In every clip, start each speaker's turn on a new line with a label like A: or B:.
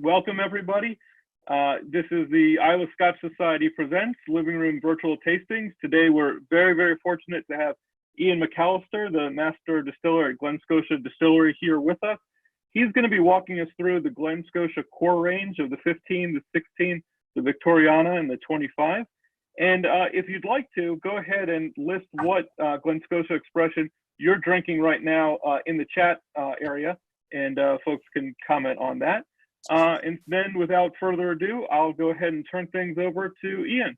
A: welcome everybody. This is the Islay Scotch Society presents Living Room Virtual Tastings. Today we're very fortunate to have Iain McAlister, the Master Distiller at Glen Scotia Distillery, here with us. He's going to be walking us through the Glen Scotia core range of the 15, the 16, the Victoriana, and the 25. And if you'd like to, go ahead and list what Glen Scotia expression you're drinking right now in the chat area, and folks can comment on that. And then without further ado, I'll go ahead and turn things over to Iain.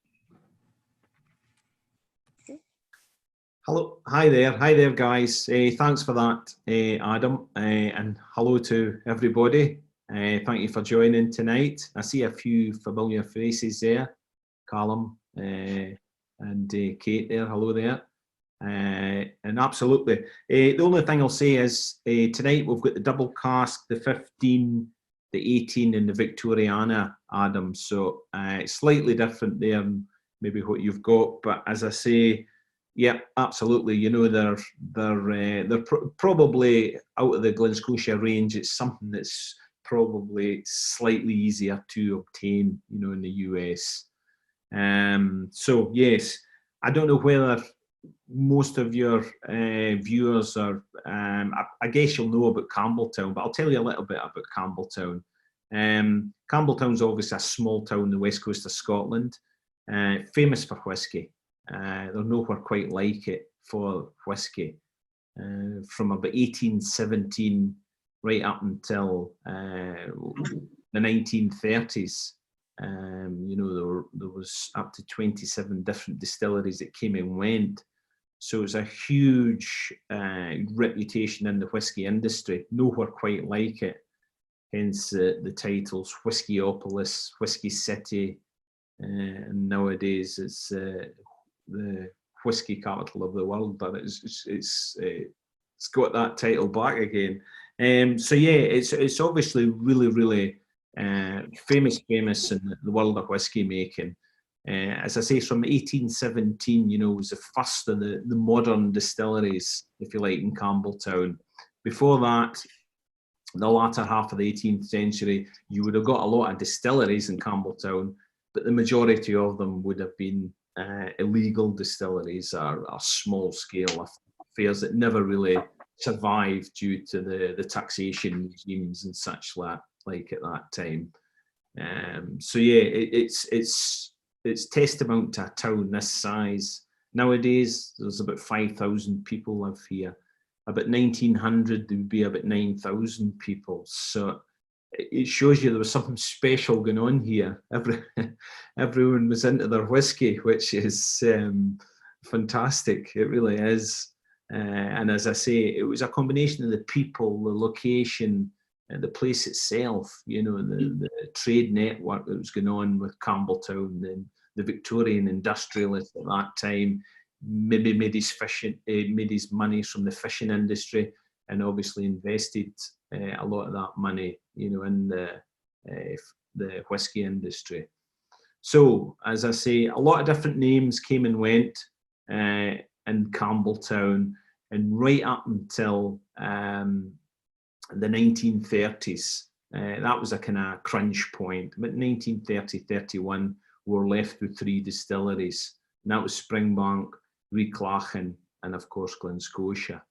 B: Hello, hi there guys. Thanks for that, Adam, and hello to everybody. Thank you for joining tonight. I see a few familiar faces there, Callum and Kate there, hello there. And absolutely, the only thing I'll say is tonight we've got the double cask, the 15, the 18 and the Victoriana, Adam, so it's slightly different there than maybe what you've got, but as I say, yeah, absolutely, you know, they're probably out of the Glen Scotia range. It's something that's probably slightly easier to obtain, you know, in the US. So yes, I don't know whether most of your viewers are, I guess you'll know about Campbeltown, but I'll tell you a little bit about Campbeltown. Campbeltown's obviously a small town on the west coast of Scotland, famous for whisky. There's nowhere quite like it for whisky. From about 1817 right up until the 1930s, you know, there was up to 27 different distilleries that came and went. So it's a huge reputation in the whisky industry, nowhere quite like it. Hence the titles Whiskyopolis, Whisky City, and nowadays it's the whisky capital of the world, but it's got that title back again. So yeah, it's obviously really famous in the world of whisky making. As I say, from 1817, you know, was the first of the modern distilleries, if you like, in Campbeltown. Before that, the latter half of the 18th century, you would have got a lot of distilleries in Campbeltown, but the majority of them would have been illegal distilleries or small scale affairs that never really survived due to the taxation regimes and such like at that time. So yeah, it's testament to a town this size. Nowadays, there's about 5,000 people live here. About 1900, there would be about 9,000 people. So it shows you there was something special going on here. Everyone was into their whiskey, which is fantastic. It really is. And as I say, it was a combination of the people, the location, the place itself, you know, the trade network that was going on with Campbeltown, and the Victorian industrialist at that time maybe made his money from the fishing industry, and obviously invested a lot of that money, you know, in the whisky industry. So, as I say, a lot of different names came and went in Campbeltown, and right up until the 1930s, that was a kind of crunch point. But 1930-31, we were left with 3 distilleries, and that was Springbank, Reclachen, and of course Glen Scotia.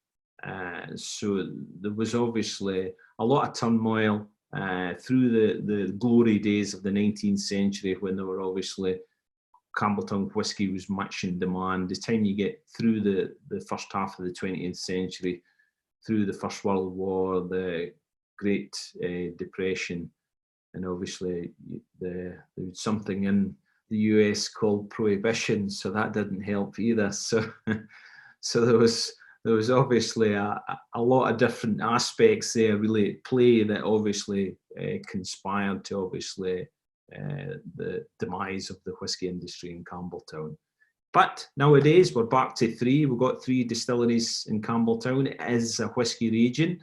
B: So there was obviously a lot of turmoil through the glory days of the 19th century, when there were obviously Campbeltown whisky was much in demand. The time you get through the first half of the 20th century, through the First World War, the Great Depression, and obviously there was something in the US called prohibition, so that didn't help either. So there was obviously a lot of different aspects there really at play that obviously conspired to obviously the demise of the whisky industry in Campbeltown. But nowadays we're back to 3. We've got 3 distilleries in Campbeltown. It is a whisky region,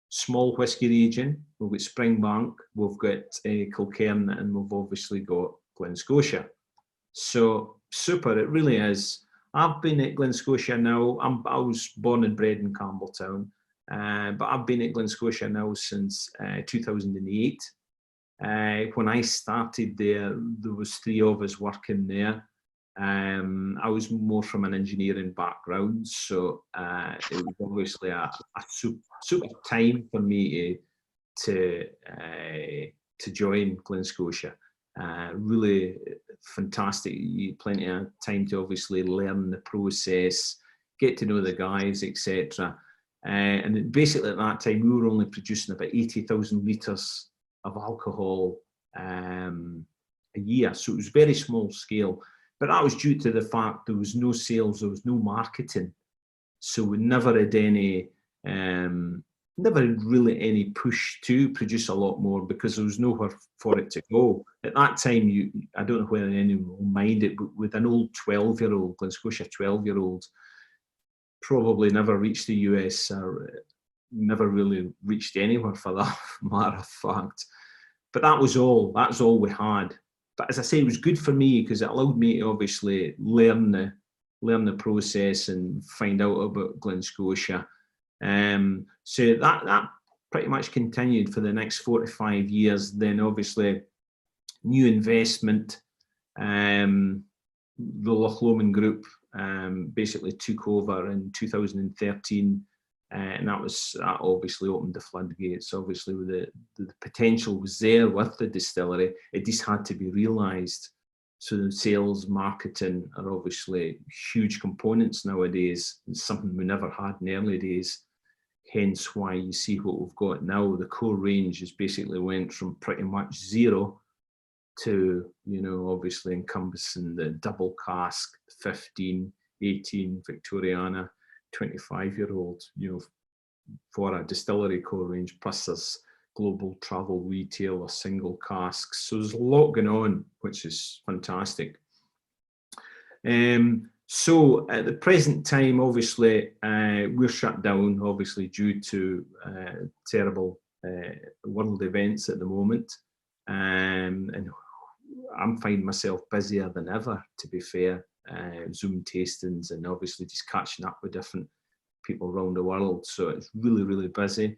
B: small whisky region. We've got Springbank, we've got Kilcairn, and we've obviously got Glen Scotia. So super, it really is. I've been at Glen Scotia now. I was born and bred in Campbeltown, but I've been at Glen Scotia now since 2008. When I started there was 3 of us working there. I was more from an engineering background, so it was obviously a super time for me to join Glen Scotia. Really fantastic. Plenty of time to obviously learn the process, get to know the guys, etc. And basically at that time, we were only producing about 80,000 litres of alcohol a year. So it was very small scale. But that was due to the fact there was no sales, there was no marketing. So we never had any, never had really any push to produce a lot more because there was nowhere for it to go. At that time, I don't know whether anyone will mind it, but with an old 12-year-old, Glen Scotia 12-year-old, probably never reached the US or never really reached anywhere for that matter of fact. But that's all we had. But as I say, it was good for me because it allowed me to obviously learn the process and find out about Glen Scotia. So that pretty much continued for the next 4 to 5 years. Then obviously new investment, the Loch Lomond group basically took over in 2013. And that obviously opened the floodgates. Obviously, the potential was there with the distillery. It just had to be realised. So sales, marketing are obviously huge components nowadays. It's something we never had in the early days. Hence why you see what we've got now. The core range has basically went from pretty much zero to, obviously encompassing the double cask, 15, 18, Victoriana, 25-year-old, for a distillery core range, plus there's global travel retail or single casks. So there's a lot going on, which is fantastic. So at the present time, obviously, we're shut down, obviously, due to terrible world events at the moment. And I'm finding myself busier than ever, to be fair. Zoom tastings and obviously just catching up with different people around the world. So it's really, really busy.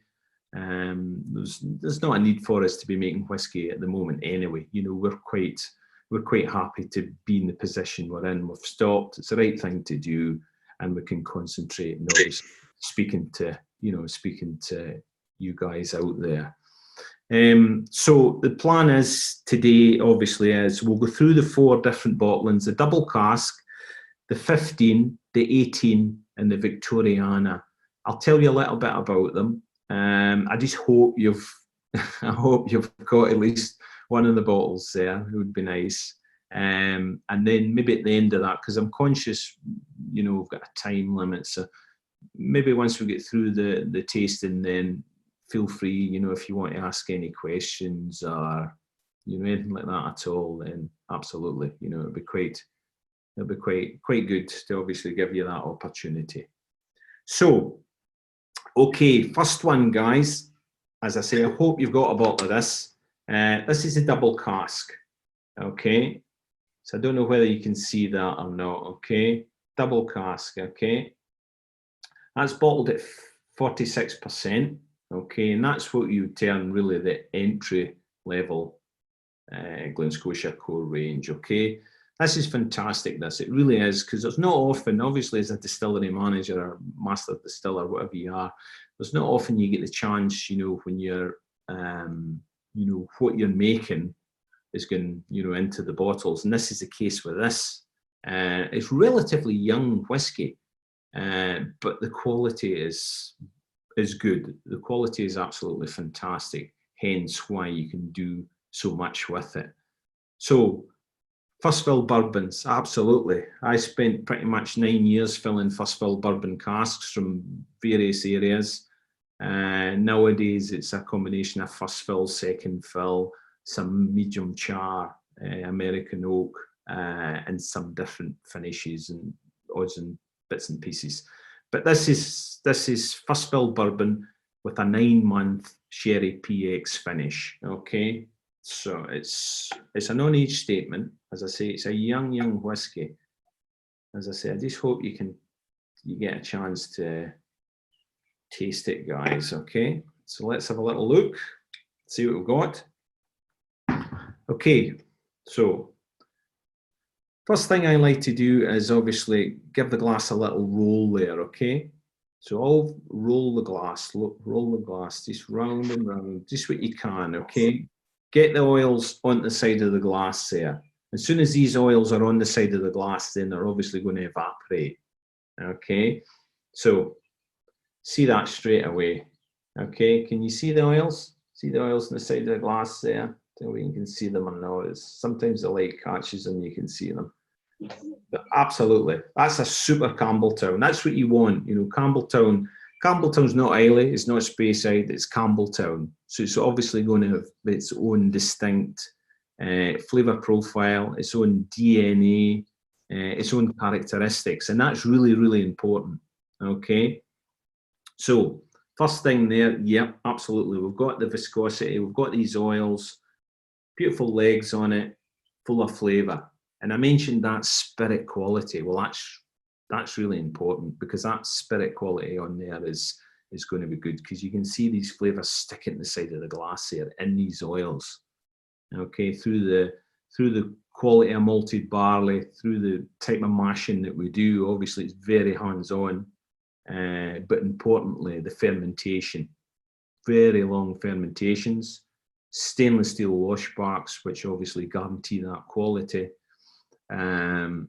B: There's not a need for us to be making whiskey at the moment anyway. We're quite happy to be in the position we're in. We've stopped. It's the right thing to do, and we can concentrate and obviously speaking to you guys out there. So the plan is today, obviously, is we'll go through the 4 different bottlings: the double cask, the 15, the 18, and the Victoriana. I'll tell you a little bit about them. I just hope I hope you've got at least one of the bottles there. It would be nice. And then maybe at the end of that, because I'm conscious, we've got a time limit. So maybe once we get through the tasting, then feel free, if you want to ask any questions or, anything like that at all, then absolutely, it'll be quite good to obviously give you that opportunity. So, okay, first one, guys. As I say, I hope you've got a bottle of this. This is a double cask, okay? So I don't know whether you can see that or not, okay? Double cask, okay? That's bottled at 46%, okay? And that's what you term really the entry level Glen Scotia core range, okay? This is fantastic, this. It really is, because there's not often, obviously as a distillery manager or master distiller, whatever you are, there's not often you get the chance, when you're, what you're making is going, into the bottles. And this is the case with this. It's relatively young whiskey, but the quality is good. The quality is absolutely fantastic, hence why you can do so much with it. So, first fill bourbons, absolutely. I spent pretty much 9 years filling first fill bourbon casks from various areas. Nowadays, it's a combination of first fill, second fill, some medium char, American oak, and some different finishes and odds and bits and pieces. But this is first fill bourbon with a 9-month sherry PX finish. Okay. So it's a non-age statement. As I say, it's a young whiskey. As I say, I just hope you get a chance to taste it, guys. Okay, so let's have a little look, see what we've got. Okay, so first thing I like to do is obviously give the glass a little roll there, okay? So I'll roll the glass, just round and round, just what you can, okay? Get the oils on the side of the glass there. As soon as these oils are on the side of the glass, then they're obviously going to evaporate, okay? So see that straight away, okay? Can you see the oils? See the oils on the side of the glass there? So you can see them or not. Sometimes the light catches them, you can see them. But absolutely, that's a super Campbeltown. That's what you want, you know. Campbeltown's not Islay, it's not Speyside, it's Campbeltown. So it's obviously going to have its own distinct flavour profile, its own DNA, its own characteristics, and that's really, really important. Okay, so first thing there, yep, absolutely. We've got the viscosity, we've got these oils, beautiful legs on it, full of flavour. And I mentioned that spirit quality. Well, that's really important, because that spirit quality on there is going to be good, because you can see these flavours sticking to the side of the glass here in these oils. Okay, through the quality of malted barley, through the type of mashing that we do. Obviously, it's very hands-on, but importantly, the fermentation, very long fermentations, stainless steel washbacks, which obviously guarantee that quality. And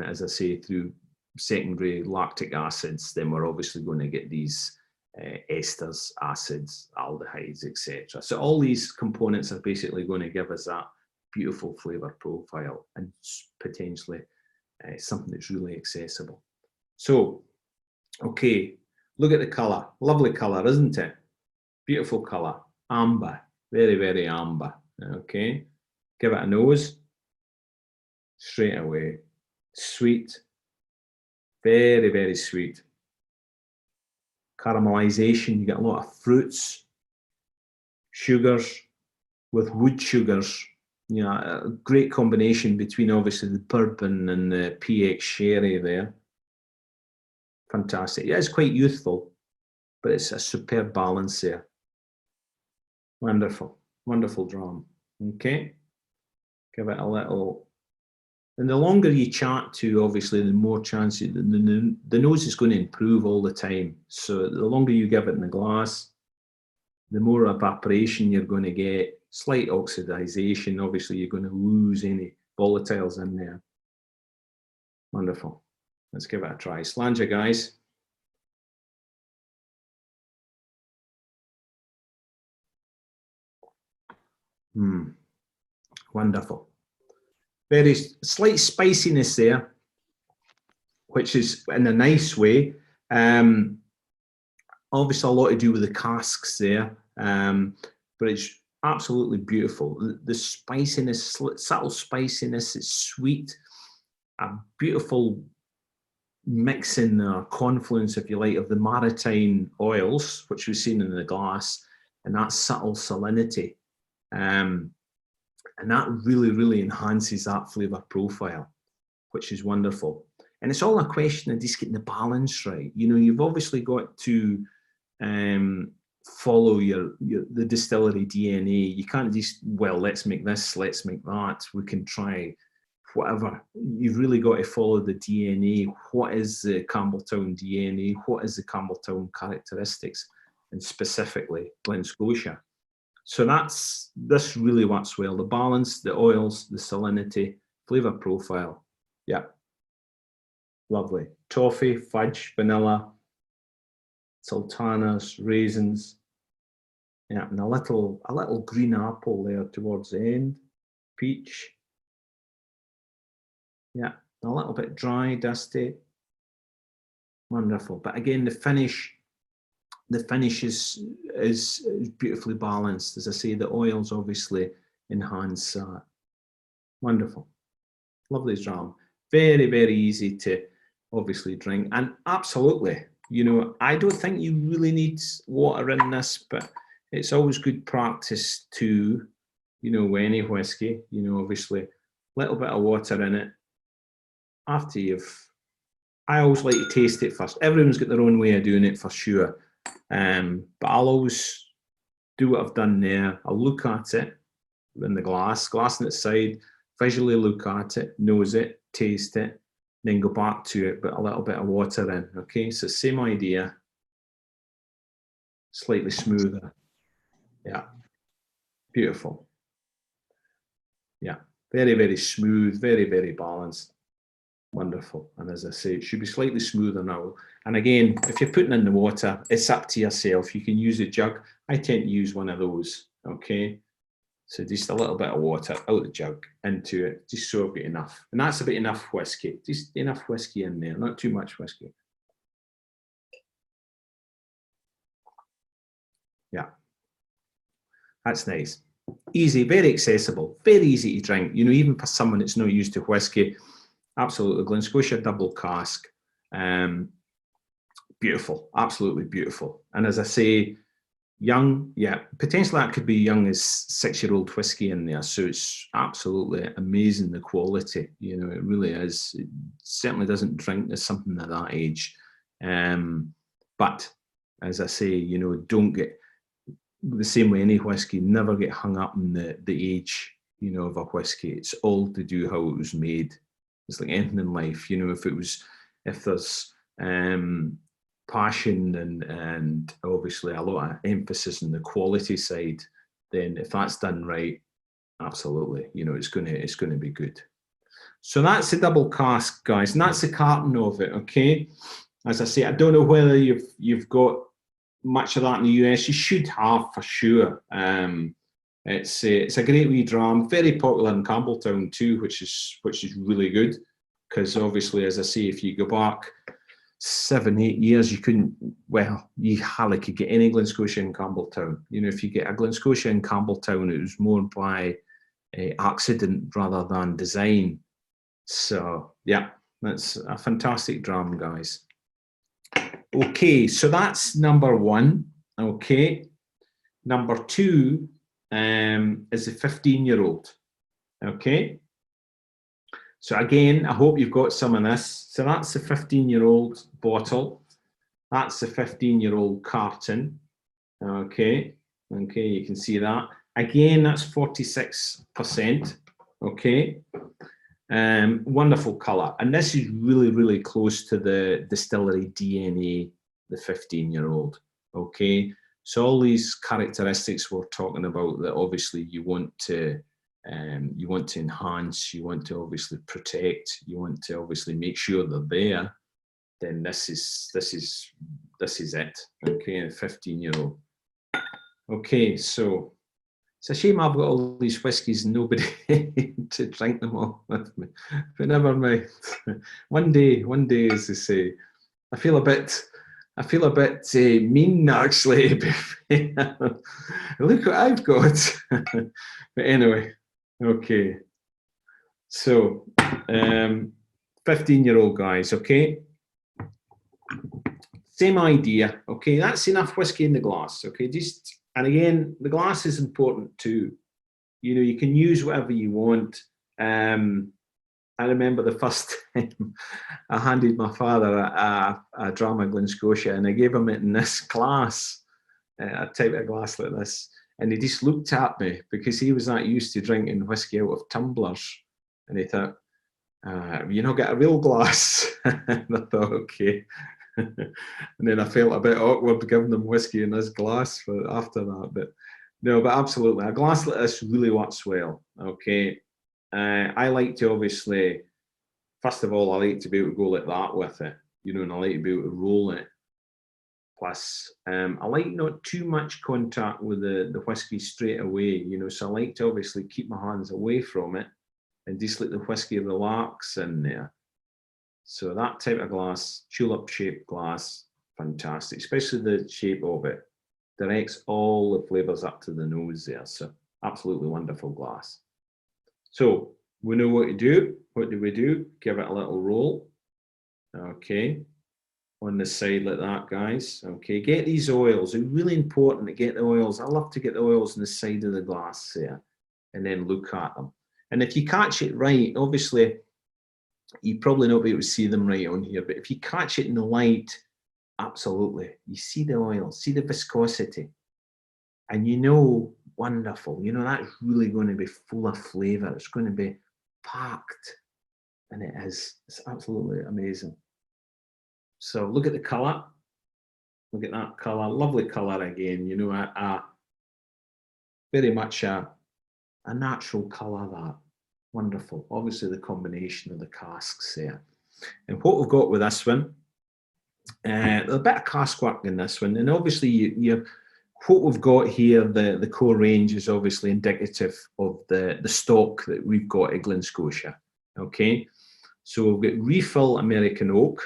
B: as I say, through secondary lactic acids, then we're obviously going to get these esters, acids, aldehydes, etc. So all these components are basically going to give us that beautiful flavour profile, and potentially something that's really accessible. So, okay, look at the colour. Lovely colour, isn't it? Beautiful colour. Amber. Very, very amber. Okay. Give it a nose. Straight away. Sweet. Very, very sweet. Caramelization. You get a lot of fruits, sugars with wood sugars. You know, a great combination between obviously the bourbon and the PX sherry there. Fantastic. Yeah, it's quite youthful, but it's a superb balance there. Wonderful, wonderful dram. Okay, give it a little. And the longer you chat to, obviously, the more chance the nose is going to improve all the time. So the longer you give it in the glass, the more evaporation you're going to get, slight oxidization. Obviously, you're going to lose any volatiles in there. Wonderful. Let's give it a try. Slanger, guys. Wonderful. Very slight spiciness there, which is in a nice way. Obviously, a lot to do with the casks there, but it's absolutely beautiful. The spiciness, subtle spiciness, it's sweet, a beautiful mixing or confluence, if you like, of the maritime oils, which we've seen in the glass, and that subtle salinity. And that really, really enhances that flavour profile, which is wonderful. And it's all a question of just getting the balance right. You know, you've obviously got to follow the distillery DNA. You can't just, well, let's make this, let's make that. We can try whatever. You've really got to follow the DNA. What is the Campbeltown DNA? What is the Campbeltown characteristics? And specifically, Glen Scotia. So this really works well. The balance, the oils, the salinity, flavour profile. Yeah. Lovely. Toffee, fudge, vanilla, sultanas, raisins. Yeah, and a little green apple there towards the end. Peach. Yeah, a little bit dry, dusty. Wonderful. But again, the finish is beautifully balanced. As I say, the oils obviously enhance that. Wonderful. Lovely dram. Very, very easy to obviously drink. And absolutely, you know, I don't think you really need water in this, but it's always good practice to, you know, with any whiskey, you know, obviously a little bit of water in it. After I always like to taste it first. Everyone's got their own way of doing it for sure. But I'll always do what I've done there. I'll look at it, in the glass on its side, visually look at it, nose it, taste it, then go back to it, but a little bit of water in, okay? So same idea, slightly smoother. Yeah, beautiful. Yeah, very, very smooth, very, very balanced. Wonderful. And as I say, it should be slightly smoother now. And again, if you're putting in the water, it's up to yourself. You can use a jug. I tend to use one of those, okay? So just a little bit of water out the jug into it, just so I've got enough. And that's about enough whiskey, just enough whiskey in there, not too much whiskey. Yeah, that's nice. Easy, very accessible, very easy to drink. You know, even for someone that's not used to whiskey, absolutely. Glen Scotia double cask, beautiful, absolutely beautiful. And as I say, young, yeah, potentially that could be young as 6-year-old whiskey in there. So it's absolutely amazing, the quality, you know, it really is. It certainly doesn't drink as something at that age. But as I say, you know, don't get, the same way any whiskey, never get hung up in the age, you know, of a whiskey. It's all to do how it was made. It's like anything in life, you know, if there's passion and obviously a lot of emphasis on the quality side, then if that's done right, absolutely, you know, it's gonna be good. So that's the double cask, guys, and that's the carton of it, okay? As I say, I don't know whether you've got much of that in the US. You should have for sure. It's a great wee dram, very popular in Campbeltown too, which is really good, because obviously, as I say, if you go back 7-8 years, you couldn't, well, you hardly could get any Glen Scotia in Campbeltown. You know, if you get a Glen Scotia in Campbeltown, it was more by accident rather than design. So yeah, that's a fantastic dram, guys. Okay, so that's number one. Okay, number two is the 15-year-old. Okay, so again, I hope you've got some of this. So that's the 15-year-old bottle. That's the 15-year-old carton. Okay, okay, you can see that. Again, that's 46%. Okay, wonderful colour. And this is really, really close to the distillery DNA, the 15-year-old. Okay, so all these characteristics we're talking about that obviously you want to enhance, you want to obviously protect, you want to obviously make sure they're there, then this is it. Okay, a 15-year-old. Okay, so it's a shame I've got all these whiskies and nobody to drink them all with me, but never mind. One day, as they say, I feel a bit mean actually. Look what I've got. But anyway, okay. So, 15-year-old guys, okay. Same idea, okay. That's enough whiskey in the glass, okay. And again, the glass is important too. You know, you can use whatever you want. I remember the first time I handed my father a dram of Glen Scotia, and I gave him it in this glass, a type of glass like this. And he just looked at me because he was not used to drinking whiskey out of tumblers. And he thought, you know, get a real glass. And I thought, okay. And then I felt a bit awkward giving them whiskey in this glass after that. But no, but absolutely, a glass like this really works well. Okay, I like to obviously, first of all, I like to be able to go like that with it, you know, and I like to be able to roll it. Plus, I like not too much contact with the whiskey straight away, you know, so I like to obviously keep my hands away from it and just let the whiskey relax in there. So that type of glass, tulip-shaped glass, fantastic, especially the shape of it. Directs all the flavours up to the nose there, so absolutely wonderful glass. So we know what to do. What do we do? Give it a little roll. Okay, on the side like that, guys. Okay, get these oils. It's really important to get the oils. I love to get the oils on the side of the glass there and then look at them. And if you catch it right, obviously, you probably not be able to see them right on here, but if you catch it in the light, absolutely, you see the oil, see the viscosity, and you know wonderful. You know, that's really going to be full of flavour. It's going to be packed, and it is. It's absolutely amazing. So look at the colour. Look at that colour. Lovely colour again. You know, very much a natural colour, that. Wonderful. Obviously, the combination of the casks there. And what we've got with this one, a bit of cask work in this one, and obviously you what we've got here, the core range is obviously indicative of the stock that we've got at Glen Scotia. Okay, so we've got refill American oak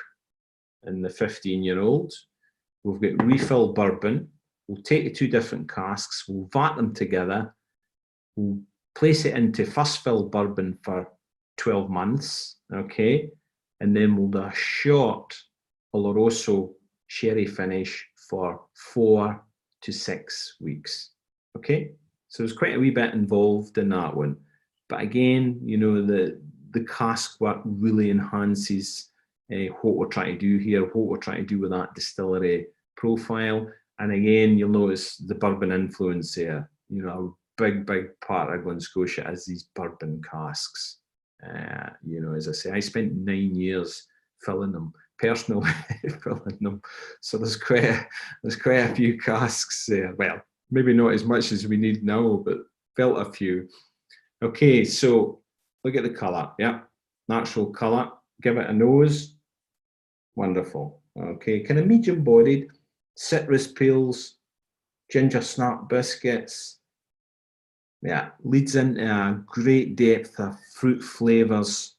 B: in the 15-year-old. We've got refill bourbon. We'll take the two different casks, we'll vat them together, we'll place it into first fill bourbon for 12 months, okay, and then we'll do a short Oloroso sherry finish for 4 to 6 weeks, okay? So there's quite a wee bit involved in that one. But again, you know, the cask work really enhances what we're trying to do here, what we're trying to do with that distillery profile. And again, you'll notice the bourbon influence there. You know, a big part of Glen Scotia is these bourbon casks. You know, as I say, I spent 9 years filling them, personally filling them. So there's quite a few casks there. Well, maybe not as much as we need now, but felt a few. Okay, so look at the colour. Yeah, natural colour. Give it a nose. Wonderful. Okay, kind of medium-bodied. Citrus peels, ginger snap biscuits. Yeah, leads into a great depth of fruit flavours,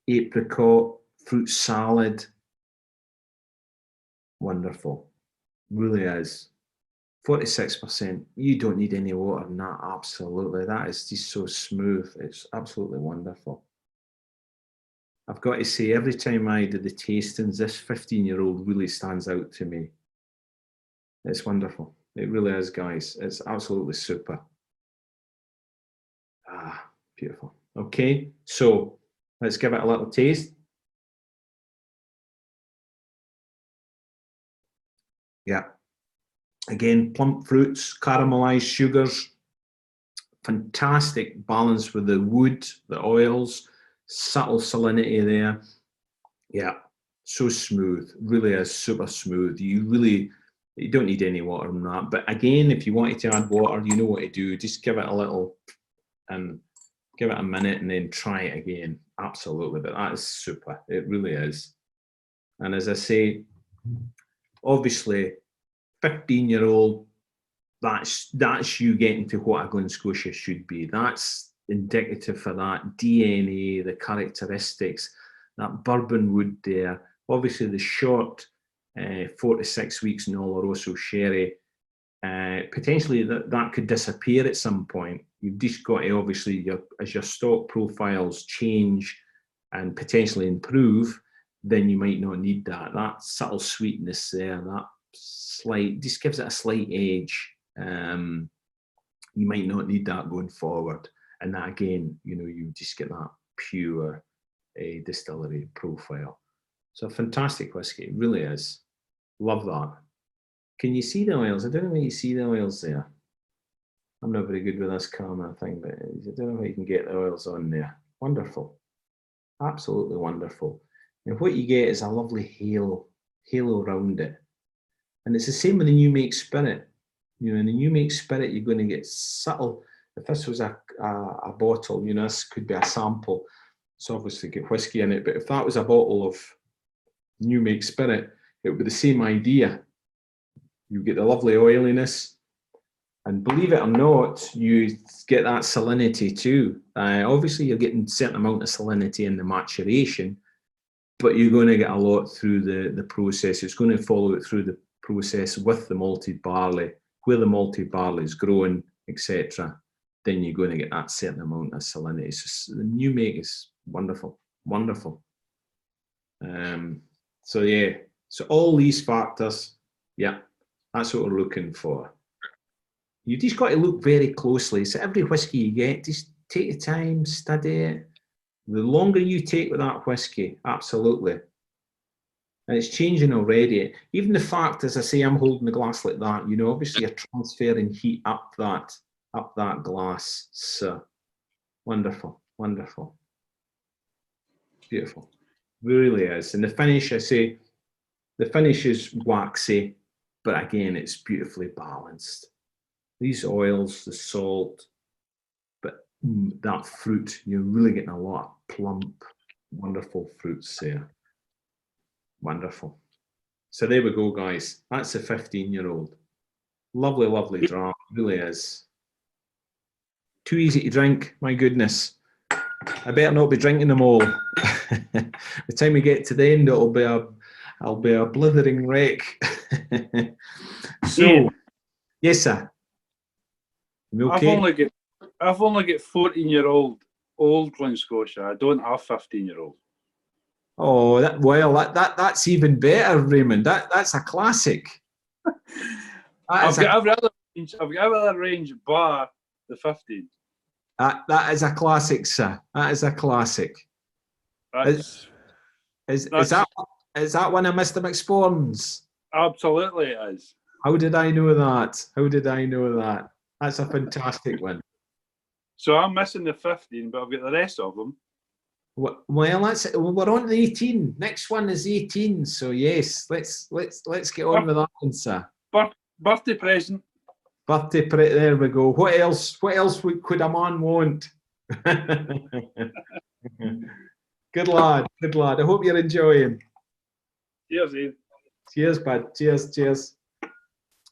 B: apricot, fruit salad. Wonderful, really is. 46%, you don't need any water in that, absolutely. That is just so smooth, it's absolutely wonderful. I've got to say, every time I do the tastings, this 15-year-old really stands out to me. It's wonderful. It really is, guys. It's absolutely super. Ah, beautiful. Okay, so let's give it a little taste. Yeah. Again, plump fruits, caramelized sugars, fantastic balance with the wood, the oils, subtle salinity there. Yeah, so smooth, really is super smooth. You don't need any water in that. But again, if you wanted to add water, you know what to do. Just give it a little and give it a minute and then try it again. Absolutely, but that is super. It really is. And as I say, obviously, 15-year-old, that's you getting to what a Glen Scotia should be. That's indicative for that DNA, the characteristics, that bourbon wood there. Obviously, the short 4 to 6 weeks in Oloroso sherry, potentially that could disappear at some point. You've just got to, obviously, as your stock profiles change and potentially improve, then you might not need that. That subtle sweetness there, that slight, just gives it a slight edge. You might not need that going forward. And that, again, you know, you just get that pure distillery profile. So fantastic whiskey, it really is. Love that. Can you see the oils? I don't know if you see the oils there. I'm not very good with this camera thing, but I don't know if you can get the oils on there. Wonderful. Absolutely wonderful. And what you get is a lovely halo around it. And it's the same with the new make spirit. You know, in the new make spirit, you're going to get subtle. If this was a bottle, you know, this could be a sample. It's obviously got whiskey in it, but if that was a bottle of new make spirit, it would be the same idea. You get the lovely oiliness, and believe it or not, you get that salinity too. Obviously, you're getting a certain amount of salinity in the maturation, but you're going to get a lot through the process. It's going to follow it through the process with the malted barley, where the malted barley is growing, etc. Then you're going to get that certain amount of salinity. So the new make is wonderful, wonderful. So yeah, so all these factors, yeah, that's what we're looking for. You just got to look very closely. So every whiskey you get, just take your time, study it. The longer you take with that whiskey, absolutely, And it's changing already. Even the fact, as I say, I'm holding the glass like that, you know, obviously you're transferring heat up that glass. So wonderful, wonderful. Beautiful. Really is. And the finish, I say, the finish is waxy, but again, it's beautifully balanced. These oils, the salt, but that fruit, you're really getting a lot of plump, wonderful fruits there. Wonderful. So there we go, guys. That's a 15-year-old. Lovely, lovely draft. Really is. Too easy to drink. My goodness. I better not be drinking them all. By the time we get to the end, I'll be a blithering wreck. So,
A: Ian,
B: yes, sir. You okay?
C: I've only got 14-year-old old Glen Scotia. I don't have 15-year-old.
B: Oh, that's even better, Raymond. That's a classic.
C: I've got every other range bar the 15.
B: That is a classic, sir. That is a classic. Is that one of Mr. McSporn's?
C: Absolutely it is.
B: How did I know that? How did I know that? That's a fantastic one.
C: So I'm missing the 15, but I've got the rest of them.
B: Well, we're on the 18. Next one is 18. So yes, let's get on with that one, sir.
C: Birthday present.
B: There we go. What else could a man want? Good lad. I hope you're enjoying.
C: Cheers, Ian.
B: Cheers, bud. Cheers.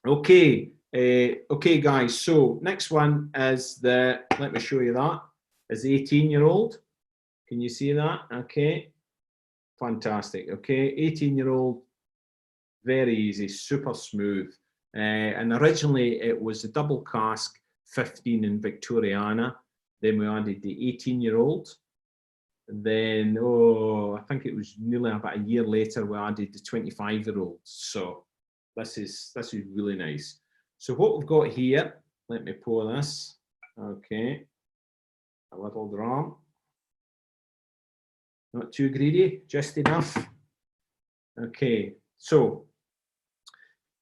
B: Okay. Okay, guys. So next one is let me show you that. Is the 18-year-old. Can you see that? Okay. Fantastic. Okay. 18-year-old. Very easy. Super smooth. And originally it was a double cask 15 in Victoriana. Then we added the 18-year-old. Then, I think it was nearly about a year later, we added the 25-year-old. So this is really nice. So what we've got here, let me pour this. Okay. A little dram. Not too greedy, just enough. Okay. So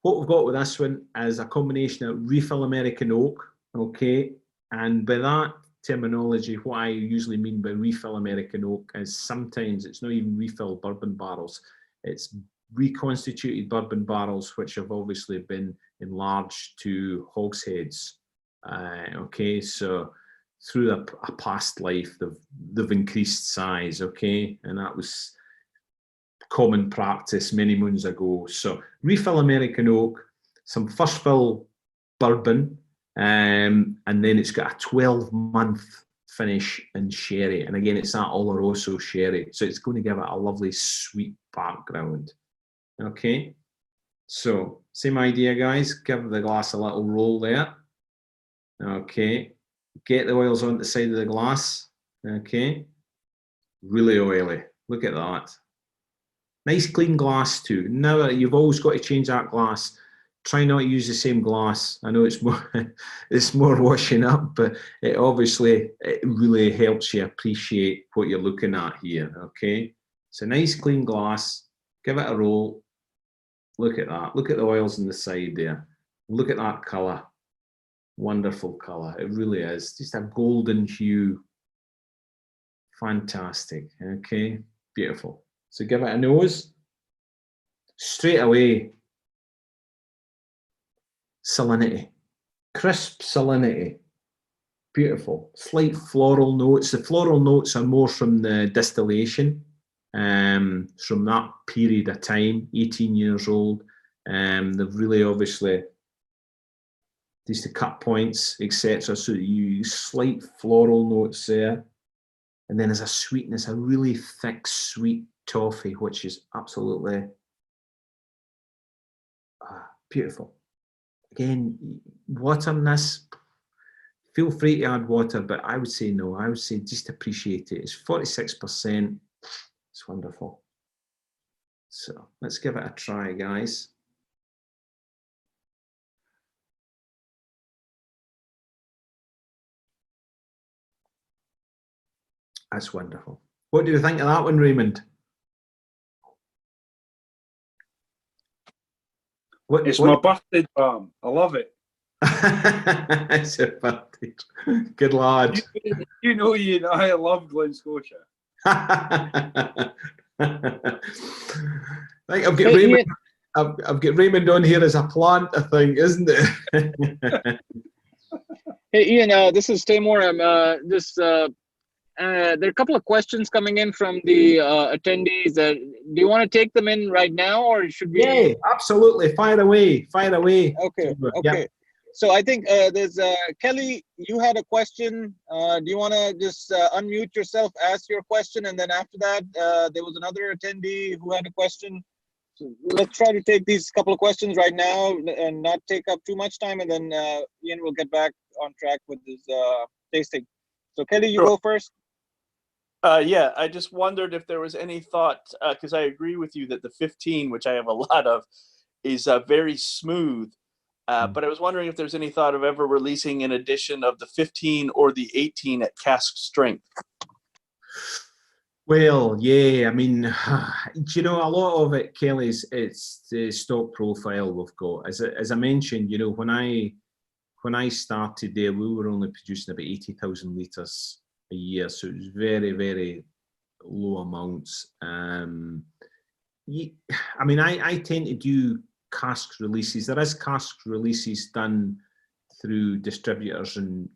B: what we've got with this one is a combination of refill American oak, okay? And by that terminology, what I usually mean by refill American oak is sometimes it's not even refill bourbon barrels, it's reconstituted bourbon barrels which have obviously been enlarged to hogsheads. Okay, so through a past life, they've increased size, okay? And that was common practice many moons ago. So refill American oak, some first fill bourbon, and then it's got a 12-month finish in sherry. And again, it's that Oloroso sherry. So it's going to give it a lovely sweet background. Okay. So same idea, guys. Give the glass a little roll there. Okay. Get the oils on the side of the glass. Okay. Really oily. Look at that. Nice clean glass too. Now you've always got to change that glass. Try not to use the same glass. I know it's more washing up, but it really helps you appreciate what you're looking at here. Okay, it's a nice clean glass. Give it a roll. Look at that. Look at the oils on the side there. Look at that colour. Wonderful colour. It really is. Just a golden hue. Fantastic. Okay, beautiful. So give it a nose. Straight away, salinity, crisp salinity, beautiful. Slight floral notes. The floral notes are more from the distillation, from that period of time, 18 years old. They've really obviously these the cut points, etc. So you use slight floral notes there. And then there's a sweetness, a really thick, sweet toffee, which is absolutely beautiful. Again, water in this, feel free to add water, but I would say no. I would say just appreciate it. It's 46%. It's wonderful. So let's give it a try, guys. That's wonderful. What do you think of that one, Raymond?
C: It's my birthday dram. I love it.
B: It's a birthday. Good lad.
C: You know, Ian, I love Glen Scotia.
B: I think I've got
D: Hey,
B: Raymond.
D: Ian.
B: I've got Raymond on here as a plant, I think, isn't it?
D: Hey, Ian, this is Tamor. There are a couple of questions coming in from the attendees. Do you want to take them in right now, or should we?
B: Yeah, absolutely. Fire away. Fire away.
D: Okay.
B: Yeah.
D: Okay. So I think there's Kelly. You had a question. Do you want to just unmute yourself, ask your question, and then after that, there was another attendee who had a question. So let's try to take these couple of questions right now and not take up too much time, and then Ian will get back on track with his tasting. So Kelly, you go first.
E: Yeah, I just wondered if there was any thought, because I agree with you that the 15, which I have a lot of, is very smooth. But I was wondering if there's any thought of ever releasing an edition of the 15 or the 18 at cask strength.
B: Well, yeah, I mean, do you know, a lot of it, Kelly's, it's the stock profile we've got. As I mentioned, you know, when I started there, we were only producing about 80,000 litres a year, so it was very, very low amounts. I mean, I tend to do cask releases. There is cask releases done through distributors in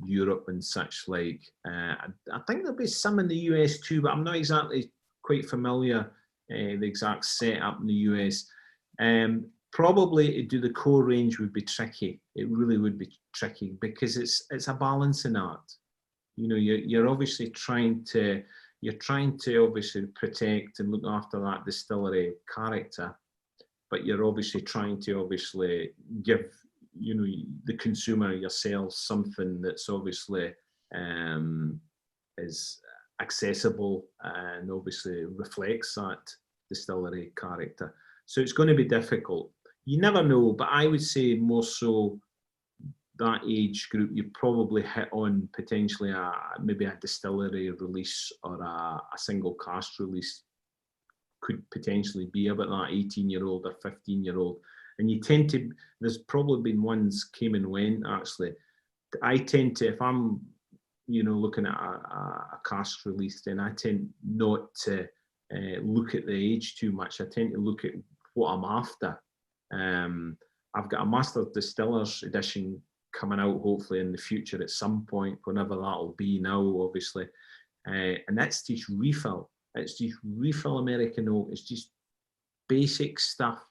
B: Europe and such like. I think there'll be some in the US too, but I'm not exactly quite familiar the exact setup in the US. Probably to do the core range would be tricky. It really would be tricky because it's a balancing art. You know, you're obviously trying to obviously protect and look after that distillery character, but you're obviously trying to obviously give, you know, the consumer, yourself, something that's obviously is accessible and obviously reflects that distillery character. So it's going to be difficult. You never know, but I would say more so that age group, you probably hit on potentially maybe a distillery release or a single cask release could potentially be about that 18-year-old or 15-year-old. And you tend to, there's probably been ones came and went actually. I tend to, if I'm, you know, looking at a cask release, then I tend not to look at the age too much. I tend to look at what I'm after. I've got a Master Distillers edition coming out hopefully in the future at some point, whenever that'll be now, obviously. And that's just refill. It's just refill American oak. It's just basic stuff,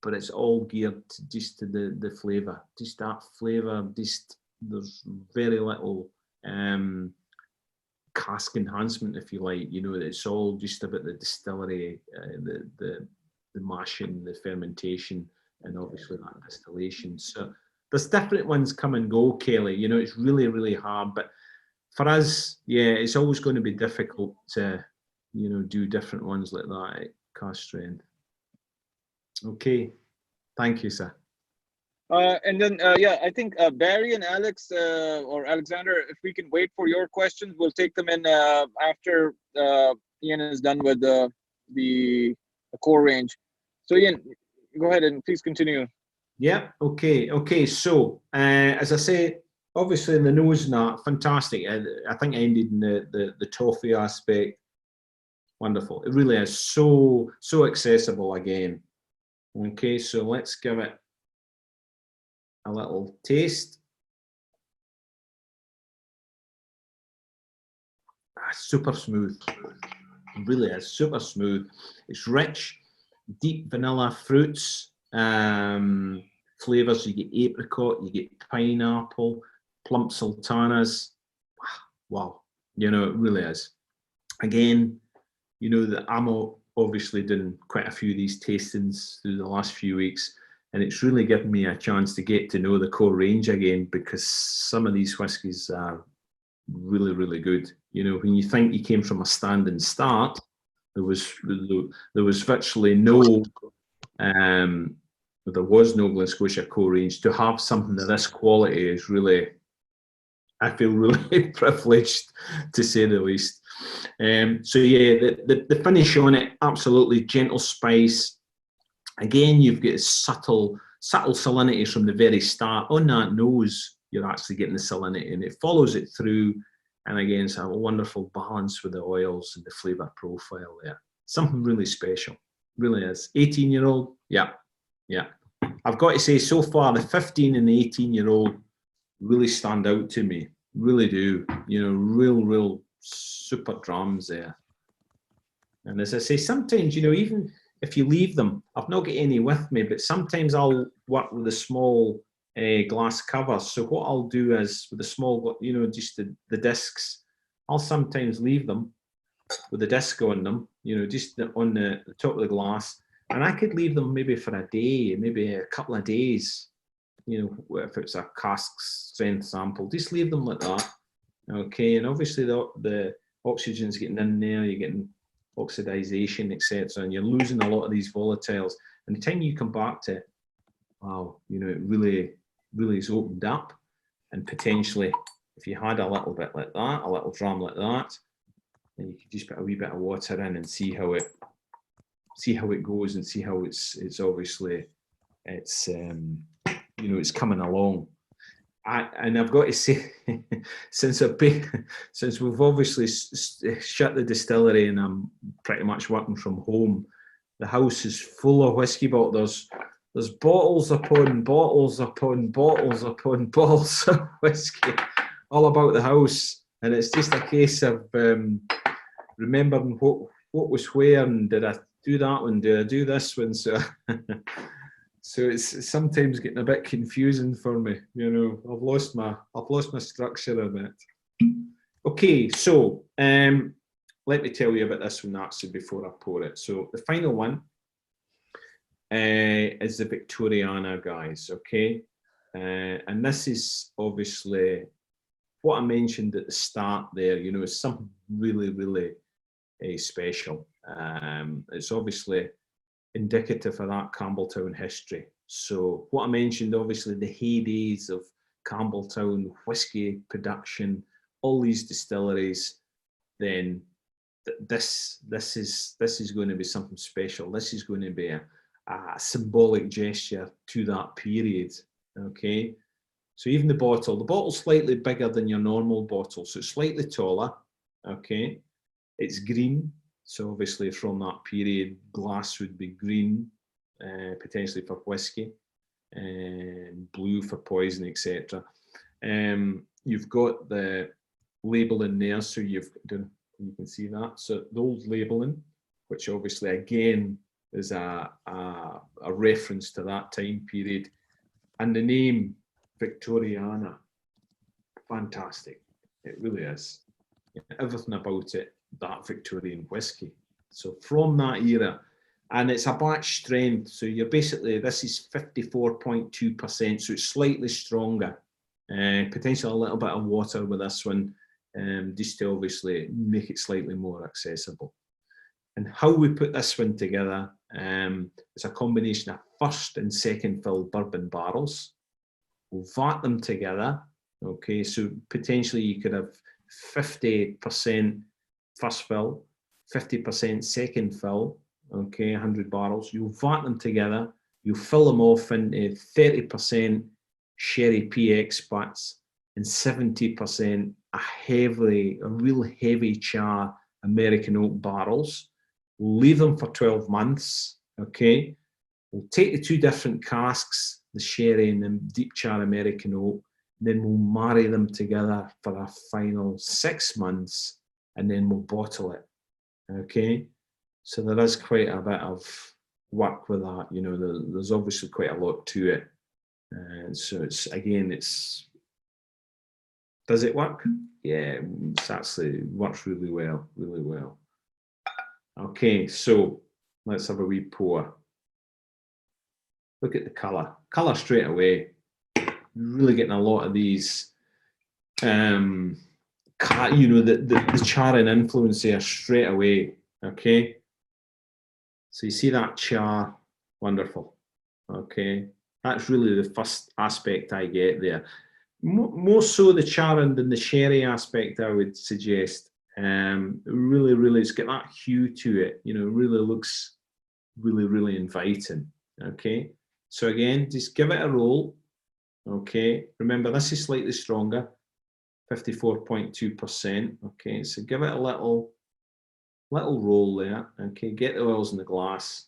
B: but it's all geared just to the flavour. Just that flavour, just there's very little cask enhancement, if you like. You know, it's all just about the distillery, the mashing, the fermentation, and obviously that distillation. So there's different ones come and go, Kelly. You know, it's really, really hard. But for us, yeah, it's always going to be difficult to, you know, do different ones like that at cask strength. Okay, thank you, sir.
D: And then, yeah, I think Barry and Alex or Alexander, if we can wait for your questions, we'll take them in after Ian is done with the core range. So Ian, go ahead and please continue.
B: Yeah, okay. So, as I say, obviously the nose and that, fantastic. I think I ended in the toffee aspect. Wonderful. It really is so accessible again. Okay, so let's give it a little taste. Super smooth. It really is super smooth. It's rich, deep vanilla fruits, flavors. You get apricot, you get pineapple, plump sultanas. Wow, you know, it really is. Again, you know that I'm obviously doing quite a few of these tastings through the last few weeks, and it's really given me a chance to get to know the core range again, because some of these whiskies are really, really good. You know, when you think you came from a standing start, there was virtually no Glen Scotia core range. To have something of this quality is really, I feel really privileged, to say the least. So yeah, the finish on it, absolutely gentle spice, Again, you've got subtle salinities from the very start. On that nose, you're actually getting the salinity, and it follows it through. And again, it's a wonderful balance with the oils and the flavour profile there. Something really special, really is. 18-year-old, yeah. I've got to say, so far, the 15 and the 18-year-old really stand out to me. Really do. You know, real super drums there. And as I say, sometimes, you know, even if you leave them, I've not got any with me, but sometimes I'll work with a small glass cover. So what I'll do is with the small, you know, just the discs, I'll sometimes leave them with the disc on them, you know, just on the top of the glass. And I could leave them maybe for a day, maybe a couple of days, you know, if it's a cask strength sample, just leave them like that. Okay, and obviously the oxygen's getting in there, you're getting oxidization, etc., and you're losing a lot of these volatiles. And the time you come back to it, wow, you know, it really is opened up. And potentially, if you had a little bit like that, a little drum like that, then you could just put a wee bit of water in and see how it goes, and see how it's obviously you know, it's coming along. And I've got to say, since we've obviously shut the distillery and I'm pretty much working from home, the house is full of whiskey bottles. There's bottles upon bottles upon bottles upon bottles of whiskey all about the house, and it's just a case of remembering what was where, and did I do that one? Did I do this one? So. So it's sometimes getting a bit confusing for me, you know. I've lost my structure a bit. Okay, so let me tell you about this one actually before I pour it. So the final one is the Victoriana, guys. Okay, and this is obviously what I mentioned at the start there. You know, is something really special. It's obviously indicative of that Campbeltown history. So what I mentioned, obviously the heydays of Campbeltown whiskey production, all these distilleries, then this is going to be something special. This is going to be a symbolic gesture to that period. Okay, so even the bottle's slightly bigger than your normal bottle, so it's slightly taller. Okay, it's green. So obviously from that period, glass would be green, potentially for whiskey, and blue for poison, etc. You've got the labelling there, so you can see that. So the old labelling, which obviously again is a reference to that time period, and the name Victoriana, fantastic. It really is. Everything about it. That Victorian whiskey. So from that era, and it's a batch strength, so you're basically, this is 54.2%, so it's slightly stronger. Potentially a little bit of water with this one, just to obviously make it slightly more accessible. And how we put this one together, it's a combination of first and second fill bourbon barrels. We'll vat them together. Okay, so potentially you could have 50% first fill, 50% second fill, okay, 100 barrels. You'll vat them together, you'll fill them off into 30% sherry PX butts and 70% a real heavy char American oak barrels. We'll leave them for 12 months, okay. We'll take the two different casks, the sherry and the deep char American oak, then we'll marry them together for a final 6 months, and then we'll bottle it, okay? So there is quite a bit of work with that, you know, there's obviously quite a lot to it. So it's, again, does it work? Yeah, it actually works really well, really well. Okay, so let's have a wee pour. Look at the colour straight away. Really getting a lot of these, you know, the charring influence there straight away. Okay, so you see that char, wonderful. Okay, that's really the first aspect I get there. More so the charring than the sherry aspect, I would suggest. Really, it's got that hue to it. You know, really looks really inviting. Okay, so again, just give it a roll. Okay, remember this is slightly stronger, 54.2%. Okay, so give it a little roll there. Okay, get the oils in the glass.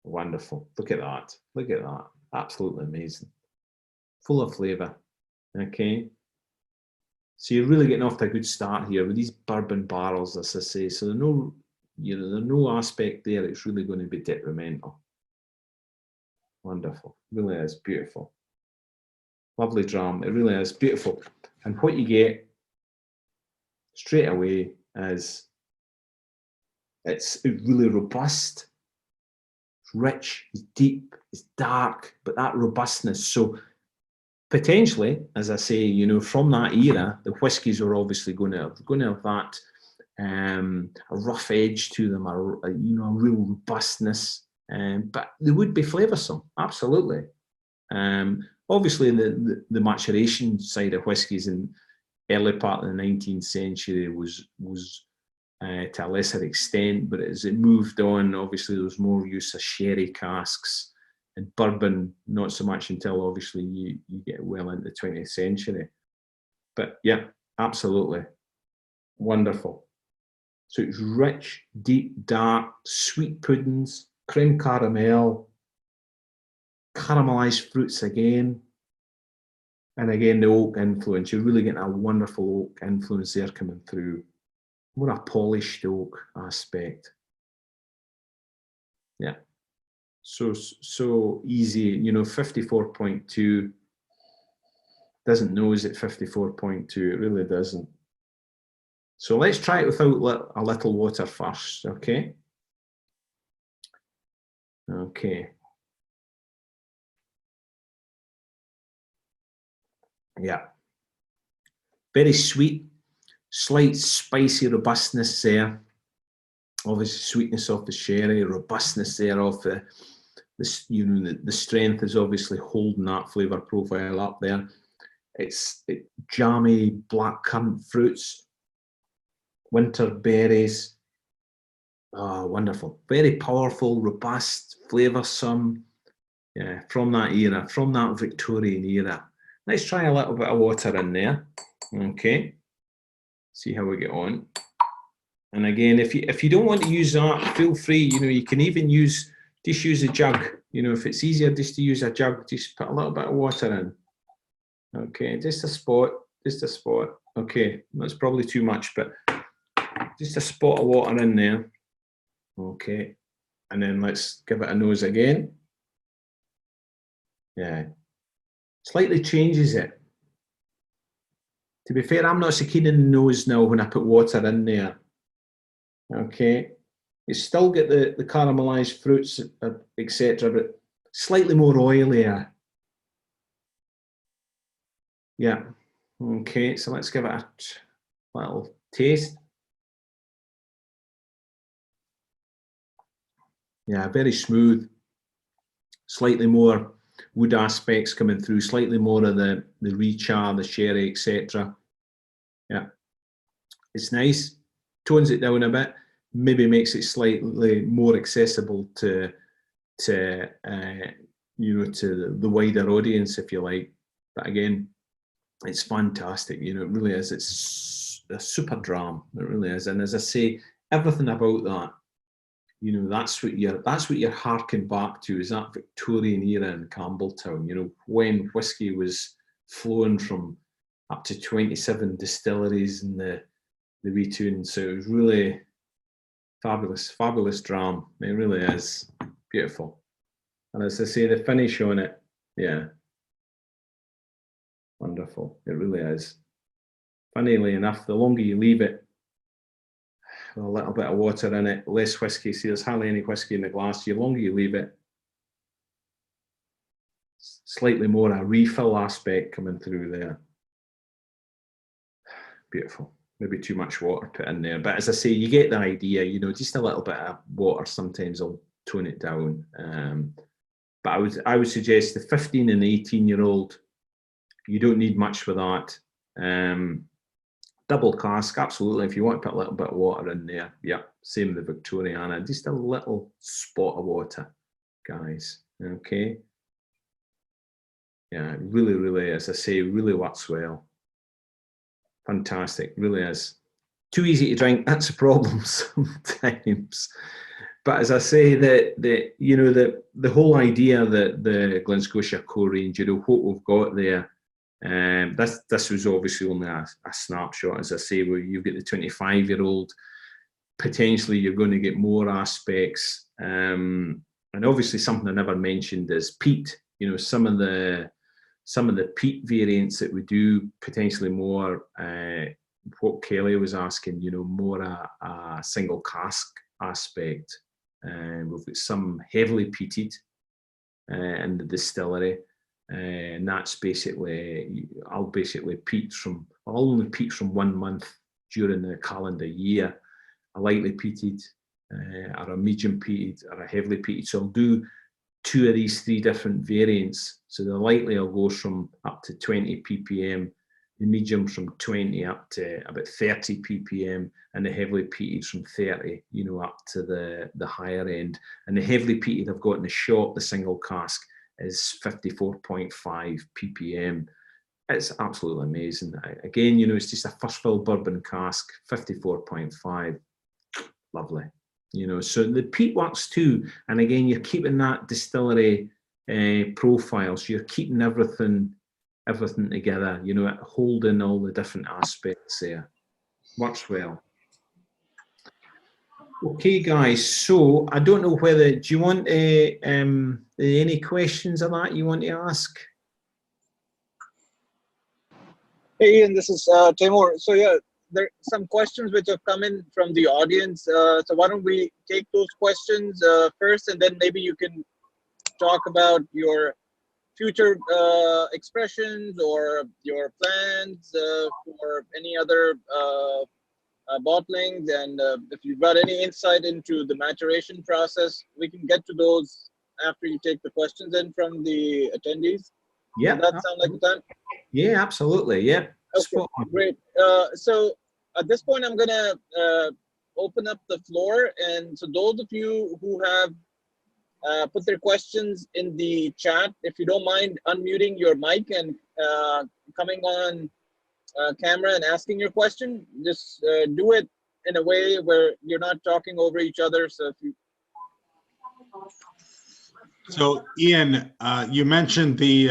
B: Wonderful. Look at that. Look at that. Absolutely amazing. Full of flavour. Okay. So you're really getting off to a good start here with these bourbon barrels, as I say. So there's no, there's no aspect there it's really going to be detrimental. Wonderful. Really is beautiful. Lovely dram. It really is beautiful. And what you get straight away is it's really robust. It's rich, it's deep, it's dark, but that robustness. So potentially, as I say, from that era, the whiskies are obviously going to have that a rough edge to them, a real robustness, but they would be flavoursome, absolutely. Obviously, the maturation side of whiskies in early part of the 19th century was to a lesser extent, but as it moved on, obviously there was more use of sherry casks and bourbon, not so much until obviously you get well into the 20th century. But yeah, absolutely. Wonderful. So it's rich, deep, dark, sweet puddings, creme caramel, caramelized fruits again. And again, the oak influence. You're really getting a wonderful oak influence there coming through. More a polished oak aspect. Yeah. So easy, 54.2 doesn't nose at 54.2, it really doesn't. So let's try it without a little water first, okay? Okay. Yeah. Very sweet, slight spicy robustness there. Obviously sweetness of the sherry, robustness there of the strength is obviously holding that flavour profile up there. It's jammy blackcurrant fruits, winter berries. Oh, wonderful. Very powerful, robust, flavoursome. Yeah, from that era, from that Victorian era. Let's try a little bit of water in there. Okay. See how we get on. And again, if you don't want to use that, feel free. You can even use a jug. If it's easier just to use a jug, just put a little bit of water in. Okay, just a spot. Okay, that's probably too much, but just a spot of water in there. Okay, and then let's give it a nose again. Yeah, slightly changes it. To be fair, I'm not so keen in the nose now when I put water in there. Okay, you still get the caramelized fruits, etc., but slightly more oilier. Yeah. Okay, so let's give it a little taste. Yeah, very smooth. Slightly more wood aspects coming through. Slightly more of the rechar, the sherry, etc. Yeah, it's nice. Tones it down a bit. Maybe makes it slightly more accessible to the wider audience, if you like. But again, it's fantastic. It really is. It's a super dram. It really is. And as I say, everything about that, that's what you're harking back to, is that Victorian era in Campbeltown. When whiskey was flowing from up to 27 distilleries in the wee tune. So it was really fabulous dram. It really is beautiful. And as I say, the finish on it, yeah, wonderful. It really is. Funnily enough, the longer you leave it, a little bit of water in it, less whiskey. See, there's hardly any whiskey in the glass. The longer you leave it, slightly more a refill aspect coming through there. Beautiful. Maybe too much water put in there, but as I say, you get the idea. Just a little bit of water sometimes will tone it down. But I would suggest the 15 and 18-year-old, you don't need much for that. Double cask, absolutely. If you want to put a little bit of water in there, yeah, same with the Victoriana, just a little spot of water. guys. Okay. Yeah, it really, really, as I say, really works well. Fantastic, really is. Too easy to drink, that's a problem sometimes. But as I say, the whole idea that the Glen Scotia core range, what we've got there, this was obviously only a snapshot, as I say, where you've got the 25-year-old. Potentially, you're going to get more aspects, and obviously something I never mentioned is peat. Some of the peat variants that we do, potentially more. What Kelly was asking, more a single cask aspect. We've got some heavily peated in the distillery, and that's basically, I'll only peat from 1 month during the calendar year. A lightly peated, or a medium peated, or a heavily peated. So I'll do 2 of these 3 different variants. So the lightly will go from up to 20 ppm, the medium from 20 up to about 30 ppm, and the heavily peated from 30, up to the higher end. And the heavily peated I've got in the shop, the single cask, is 54.5 ppm. It's absolutely amazing. Again, it's just a first fill bourbon cask, 54.5. Lovely. So the peat works too. And again, you're keeping that distillery profile. So you're keeping everything together, holding all the different aspects there. Works well. Okay, guys. So I don't know whether, do you want any questions of that you want to ask?
D: Hey, Ian, this is Timur. So yeah, there are some questions which have come in from the audience. So why don't we take those questions first, and then maybe you can talk about your future expressions or your plans for any other bottlings, and if you've got any insight into the maturation process, we can get to those after you take the questions in from the attendees.
B: Yeah.
D: Does that sound like a plan?
B: Yeah, absolutely. Yeah.
D: Okay, great. So at this point, I'm gonna open up the floor, and so those of you who have put their questions in the chat, if you don't mind unmuting your mic and coming on camera and asking your question, just do it in a way where you're not talking over each other. So if you...
F: So Ian, you mentioned the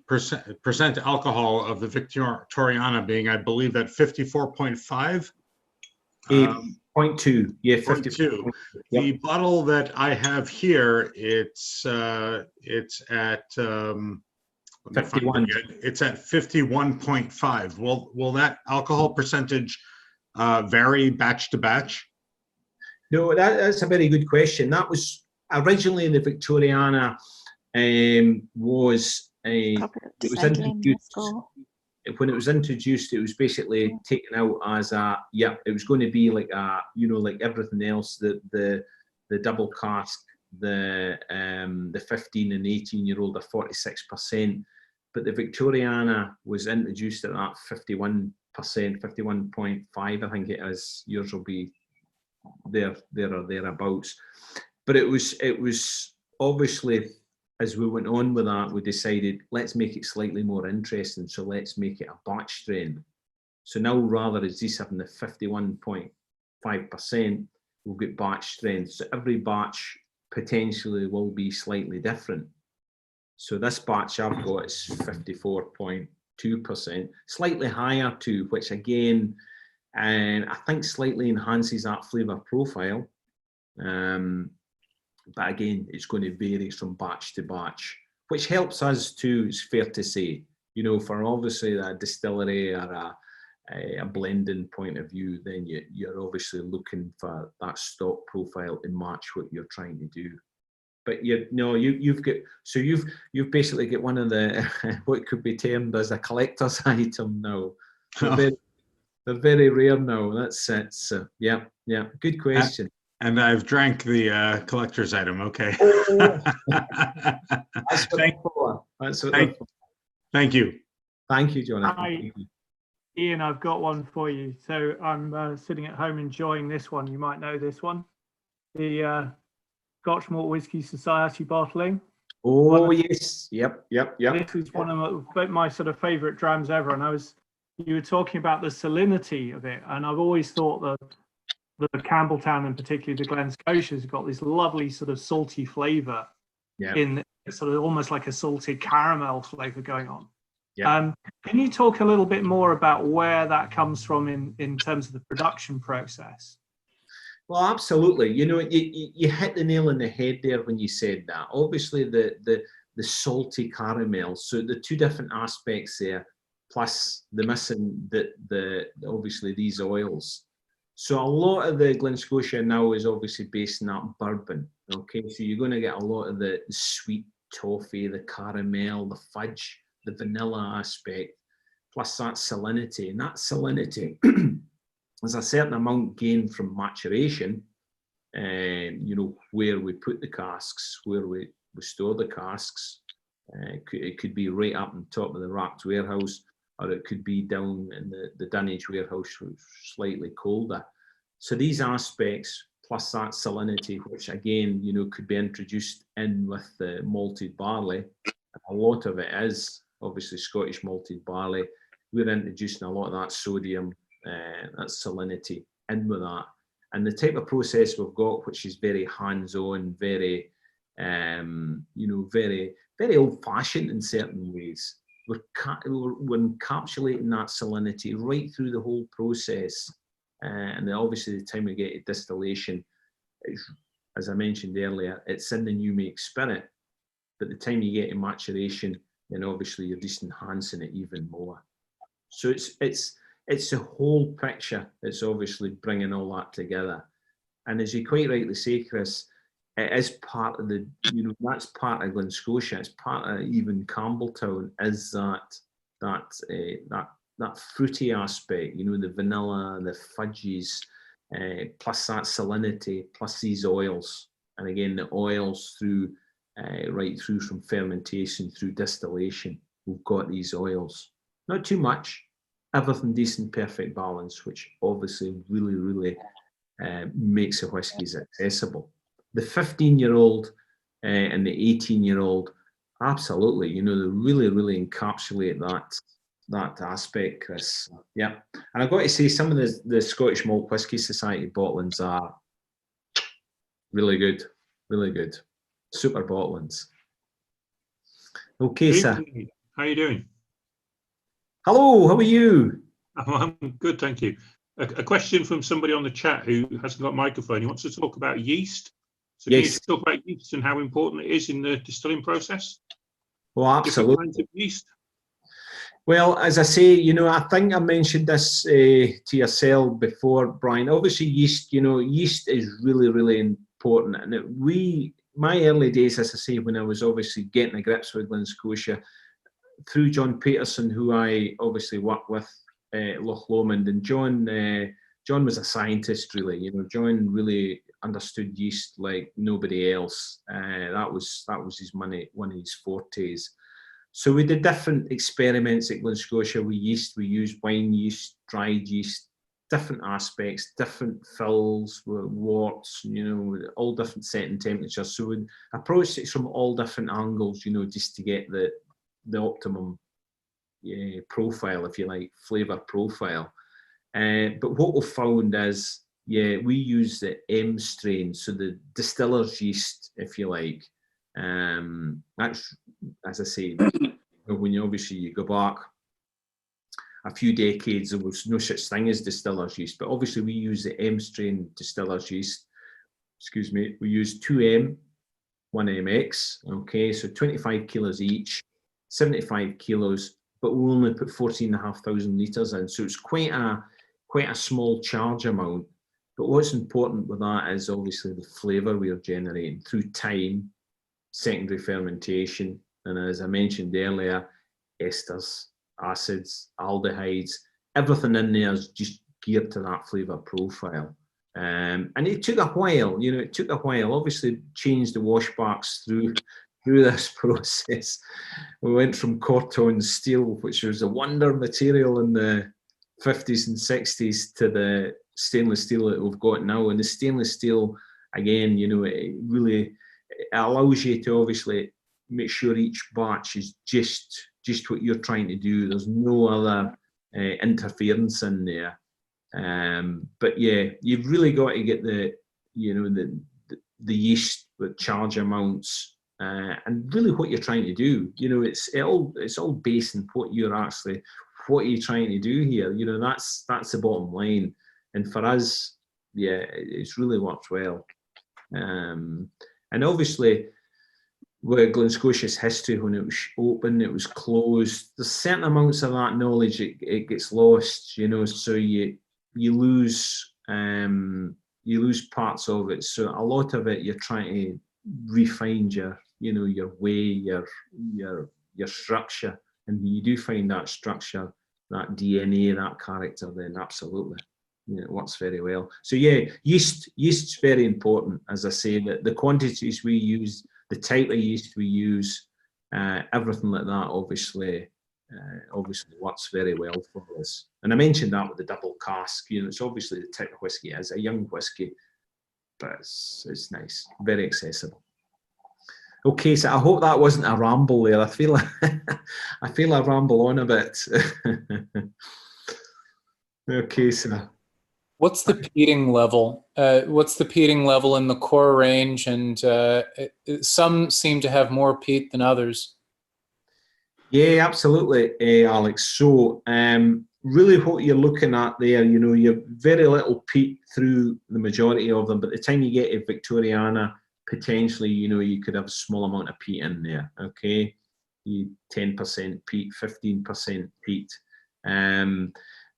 F: percent alcohol of the Victoriana being, I believe, at 54.5.
B: 0.2, yeah,
F: 0.2.
B: Yep.
F: The bottle that I have here, it's at
B: 51.
F: It's at 51.5. Will that alcohol percentage vary batch to batch?
B: No, that's a very good question. That was originally the Victoriana was introduced. When it was introduced, it was basically taken out as it was going to be like like everything else, the double cask, the 15 and 18-year-old are 46%, but the Victoriana was introduced at that 51%, 51.5, I think it is. Yours will be there or thereabouts. But it was obviously, as we went on with that, we decided, let's make it slightly more interesting. So let's make it a batch strain. So now, rather as this having the 51.5%, we'll get batch strength. So every batch potentially will be slightly different. So this batch I've got is 54.2%, slightly higher too, which again, I think slightly enhances that flavour profile. But again, it's going to vary from batch to batch, which helps us too, it's fair to say, for obviously a distillery or a blending point of view, then you're obviously looking for that stock profile to match what you're trying to do. But you've basically got one of the what could be termed as a collector's item now. They're very rare now. That's it. So yeah, good question.
F: And I've drank the collector's item. Okay.
B: That's what
F: thank you.
B: Thank you, Jonathan.
G: Hi, Ian, I've got one for you. So I'm sitting at home enjoying this one. You might know this one. The Scotch Malt Whisky Society bottling.
B: Oh, yes. Yep.
G: This is one of my sort of favourite drams ever. And you were talking about the salinity of it. And I've always thought that the Campbeltown and particularly the Glen Scotia has got this lovely sort of salty flavour in sort of almost like a salted caramel flavour going on.
B: Yeah.
G: Can you talk a little bit more about where that comes from in terms of the production process?
B: Well, absolutely. You know, you hit the nail on the head there when you said that. Obviously, the salty caramel. So the two different aspects there, plus the missing the obviously these oils. So a lot of the Glen Scotia now is obviously based on that bourbon. Okay, so you're going to get a lot of the sweet toffee, the caramel, the fudge, the vanilla aspect, plus that salinity. And that salinity is a certain amount gained from maturation, you know, where we put the casks, where we store the casks. It could be right up on top of the racked warehouse, or it could be down in the dunnage warehouse, slightly colder. So these aspects, plus that salinity, which again, you know, could be introduced in with the malted barley. A lot of it is obviously Scottish malted barley. We're introducing a lot of that sodium, that salinity in with that. And the type of process we've got, which is very hands-on, very, you know, very, very old-fashioned in certain ways. We're encapsulating that salinity right through the whole process. And then obviously the time we get to distillation, as I mentioned earlier, it's in the new make spirit. But the time you get to maturation, then obviously you're just enhancing it even more. So it's a whole picture. It's obviously bringing all that together. And as you quite rightly say, Chris, it is part of the, you know, that's part of Glen Scotia. It's part of even Campbeltown is that fruity aspect, you know, the vanilla, the fudges, plus that salinity, plus these oils. And again, the oils through, right through from fermentation through distillation, we've got these oils. Not too much, everything decent, perfect balance, which obviously really, really makes the whiskies accessible. The 15-year-old and the 18-year-old, absolutely, you know, they really, really encapsulate that aspect, Chris. Yeah, and I've got to say, some of the Scottish Malt Whisky Society bottlings are really good, super bottlings. Okay, sir.
H: How are you doing?
B: Hello, how are you?
H: I'm good, thank you. A question from somebody on the chat who hasn't got a microphone. He wants to talk about yeast. So can you talk about yeast and how important it is in the distilling process?
B: Well, absolutely.
H: Different kinds of yeast.
B: Well, as I say, you know, I think I mentioned this to yourself before, Brian. Obviously, yeast, you know, yeast is really, really important. And my early days, as I say, when I was obviously getting the grips with Glen Scotia, through John Peterson, who I obviously worked with Loch Lomond, and John was a scientist, really. You know, John really understood yeast like nobody else. That was one of his fortes. So we did different experiments at Glen Scotia with yeast. We used wine yeast, dried yeast, different aspects, different fills, worts, you know, all different setting temperatures. So we approached it from all different angles, you know, just to get the optimum profile, if you like, flavour profile. But what we found is, we use the M strain, so the distiller's yeast, if you like. That's, as I say, when you go back a few decades, there was no such thing as distiller's yeast, but obviously we use the M strain distiller's yeast. Excuse me, we use 2M, 1MX, okay, so 25 kilos each, 75 kilos, but we only put 14,500 litres in, so it's quite a small charge amount. But what's important with that is obviously the flavour we are generating through time, secondary fermentation, and as I mentioned earlier, esters, acids, aldehydes, everything in there is just geared to that flavour profile. And it took a while, you know, obviously changed the washbacks through this process. We went from Corton steel, which was a wonder material in the 50s and 60s, to the stainless steel that we've got now. And the stainless steel again, you know, it really allows you to obviously make sure each batch is just what you're trying to do. There's no other interference in there. But yeah, you've really got to get the, you know, the yeast with charge amounts, and really what you're trying to do. You know, it's all based on what are you trying to do here. You know, that's the bottom line. And for us, yeah, it's really worked well. And obviously, with Glen Scotia's history, when it was open, it was closed. There's certain amounts of that knowledge it gets lost, you know. So you lose parts of it. So a lot of it, you're trying to refine your way, your structure, and when you do find that structure, that DNA, that character, then absolutely, you know, it works very well. So yeah, yeast's very important. As I say, that the quantities we use, the type of yeast we use, everything like that, obviously works very well for us. And I mentioned that with the double cask. You know, it's obviously the type of whiskey as a young whiskey, but it's nice, very accessible. Okay, so I hope that wasn't a ramble there. I feel I ramble on a bit. Okay, so
I: what's the peating level? What's the peating level in the core range? And some seem to have more peat than others.
B: Yeah, absolutely, Alex. So really what you're looking at there, you know, you're very little peat through the majority of them, but the time you get to Victoriana, potentially, you know, you could have a small amount of peat in there, okay? 10% peat, 15% peat.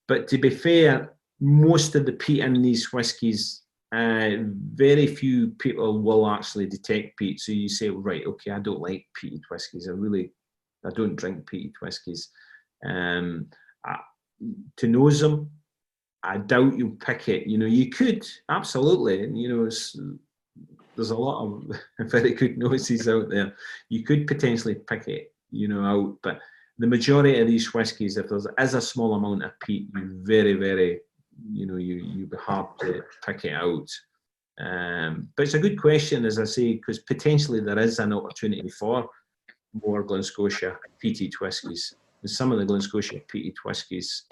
B: But to be fair, most of the peat in these whiskies, very few people will actually detect peat. So you say, right, okay, I don't like peated whiskies. I don't drink peated whiskies. To nose them, I doubt you'll pick it. You know, you could, absolutely. And, you know, there's a lot of very good noses out there. You could potentially pick it, you know, out. But the majority of these whiskies, if there is a small amount of peat, you very, very, you know, you'd be hard to pick it out. But it's a good question, as I say, because potentially there is an opportunity for more Glen Scotia peated whiskies. And some of the Glen Scotia peated whiskies,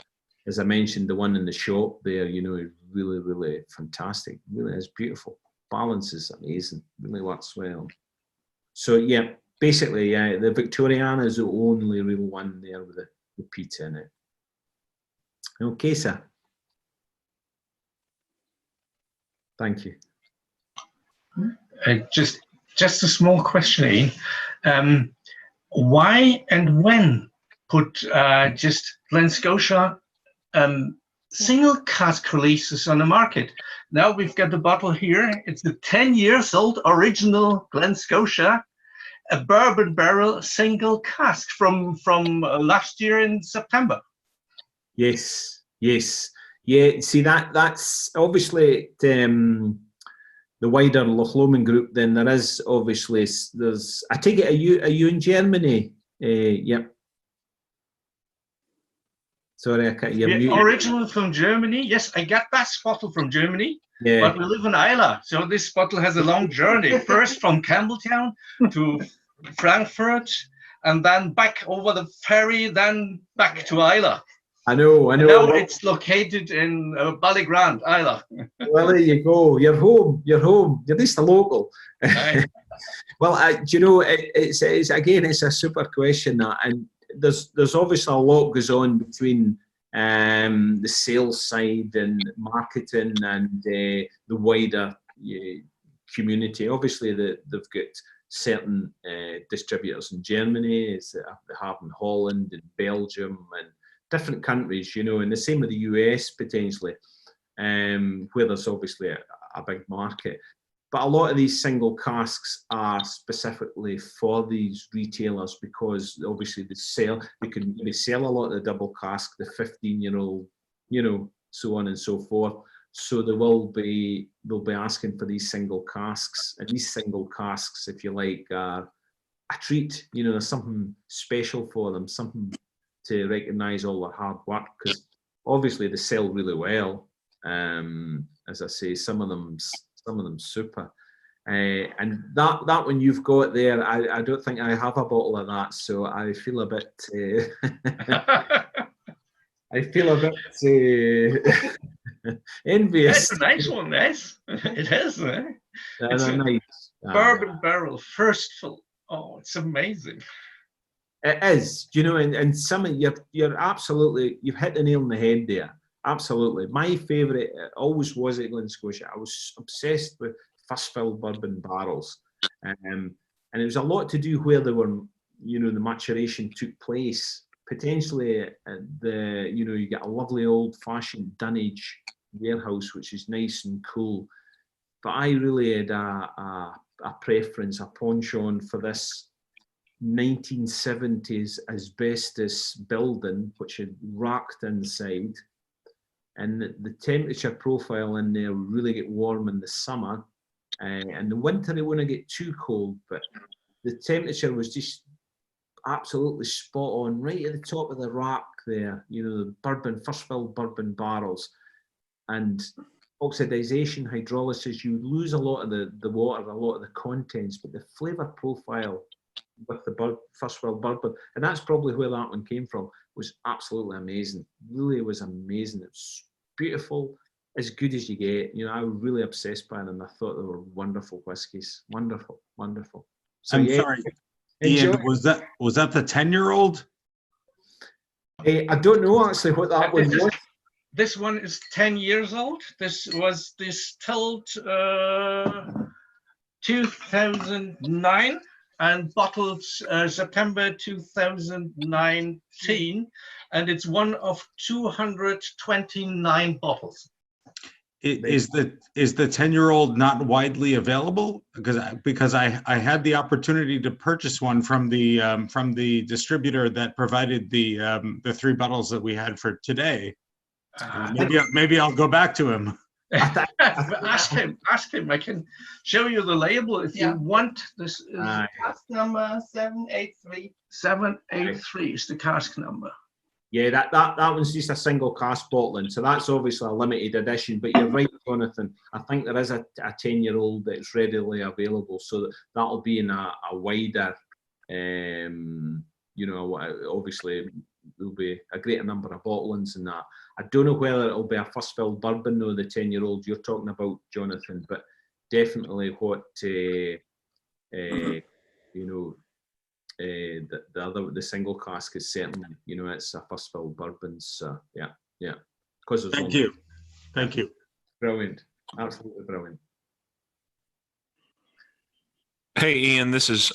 B: as I mentioned, the one in the shop there, you know, is really, really fantastic. Really is beautiful. Balance is amazing. Really works well. So yeah, basically, yeah, the Victoriana is the only real one there with the peat in it. Okay, sir. Thank you.
J: Just a small question, Ian. Why and when put just Glen Scotia single cask releases on the market? Now we've got the bottle here. It's a 10 years old original Glen Scotia, a bourbon barrel single cask from last year in September.
B: Yes, yes, yeah. See, that's obviously the wider Loch Lomond group. Then there is obviously there's. I take it. Are you in Germany? Yep. Sorry, I can't.
J: Yeah, original from Germany. Yes, I got that bottle from Germany. Yeah. But we live in Islay, so this bottle has a long journey. First from Campbeltown to Frankfurt, and then back over the ferry, then back to Islay.
B: I know.
J: And now it's located in Ballygrand, Islay.
B: Well, there you go. You're home. You're at least a local.
J: Right.
B: Well, do you know, it's again, it's a super question, that, and there's obviously a lot goes on between the sales side and marketing and the wider community. Obviously, they've got certain distributors in Germany, they have in Holland and Belgium and different countries, you know, and the same with the US potentially, where there's obviously a big market. But a lot of these single casks are specifically for these retailers because obviously they can maybe sell a lot of the double cask, the 15-year-old, you know, so on and so forth. So they'll be asking for these single casks, and these single casks, if you like, are a treat. You know, there's something special for them, something to recognise all their hard work, because obviously they sell really well. As I say, some of them Some of them super. And that one you've got there, I don't think I have a bottle of that, so I feel a bit. I feel a bit envious.
J: That's a nice one, yes. It is, eh? It's a
B: Nice.
J: bourbon barrel, first fill. Oh, it's amazing.
B: It is, you know, and some of you're absolutely, you've hit the nail on the head there. Absolutely. My favourite always was at Glen Scotia. I was obsessed with first fill bourbon barrels. And it was a lot to do where they were, you know, the maturation took place. Potentially you get a lovely old fashioned dunnage warehouse, which is nice and cool. But I really had a preference, a penchant for this 1970s asbestos building, which had racked inside. And the temperature profile in there would really get warm in the summer. And the winter it wouldn't get too cold, but the temperature was just absolutely spot on, right at the top of the rack there, you know, the bourbon, first fill bourbon barrels. And oxidization, hydrolysis, you would lose a lot of the water, a lot of the contents, but the flavour profile with the first fill bourbon, and that's probably where that one came from, was absolutely amazing. Really was amazing. It's beautiful, as good as you get. You know, I was really obsessed by them. I thought they were wonderful whiskies. Wonderful, wonderful. So,
F: I'm sorry, Ian, was that the 10-year-old?
B: I don't know actually what that one was.
J: This one is 10 years old. This was distilled 2009 and bottled September 2019, and it's one of 229 bottles.
F: Is the 10-year-old not widely available? Because I had the opportunity to purchase one from the distributor that provided the 3 bottles that we had for today. Maybe I'll go back to him.
J: Ask him. I can show you the label if you want. This is cask number 783. 783 is the cask number.
B: Yeah, that one's just a single cask bottling, so that's obviously a limited edition. But you're right, Jonathan. I think there is a 10-year-old that's readily available, so that'll be in a wider, you know, obviously there'll be a greater number of bottlings and that. I don't know whether it'll be a first fill bourbon though, the 10-year-old you're talking about, Jonathan, but definitely what you know, the single cask is certainly, you know, it's a first fill bourbon. So yeah.
F: Thank you.
B: Brilliant, absolutely brilliant.
K: Hey, Ian, this is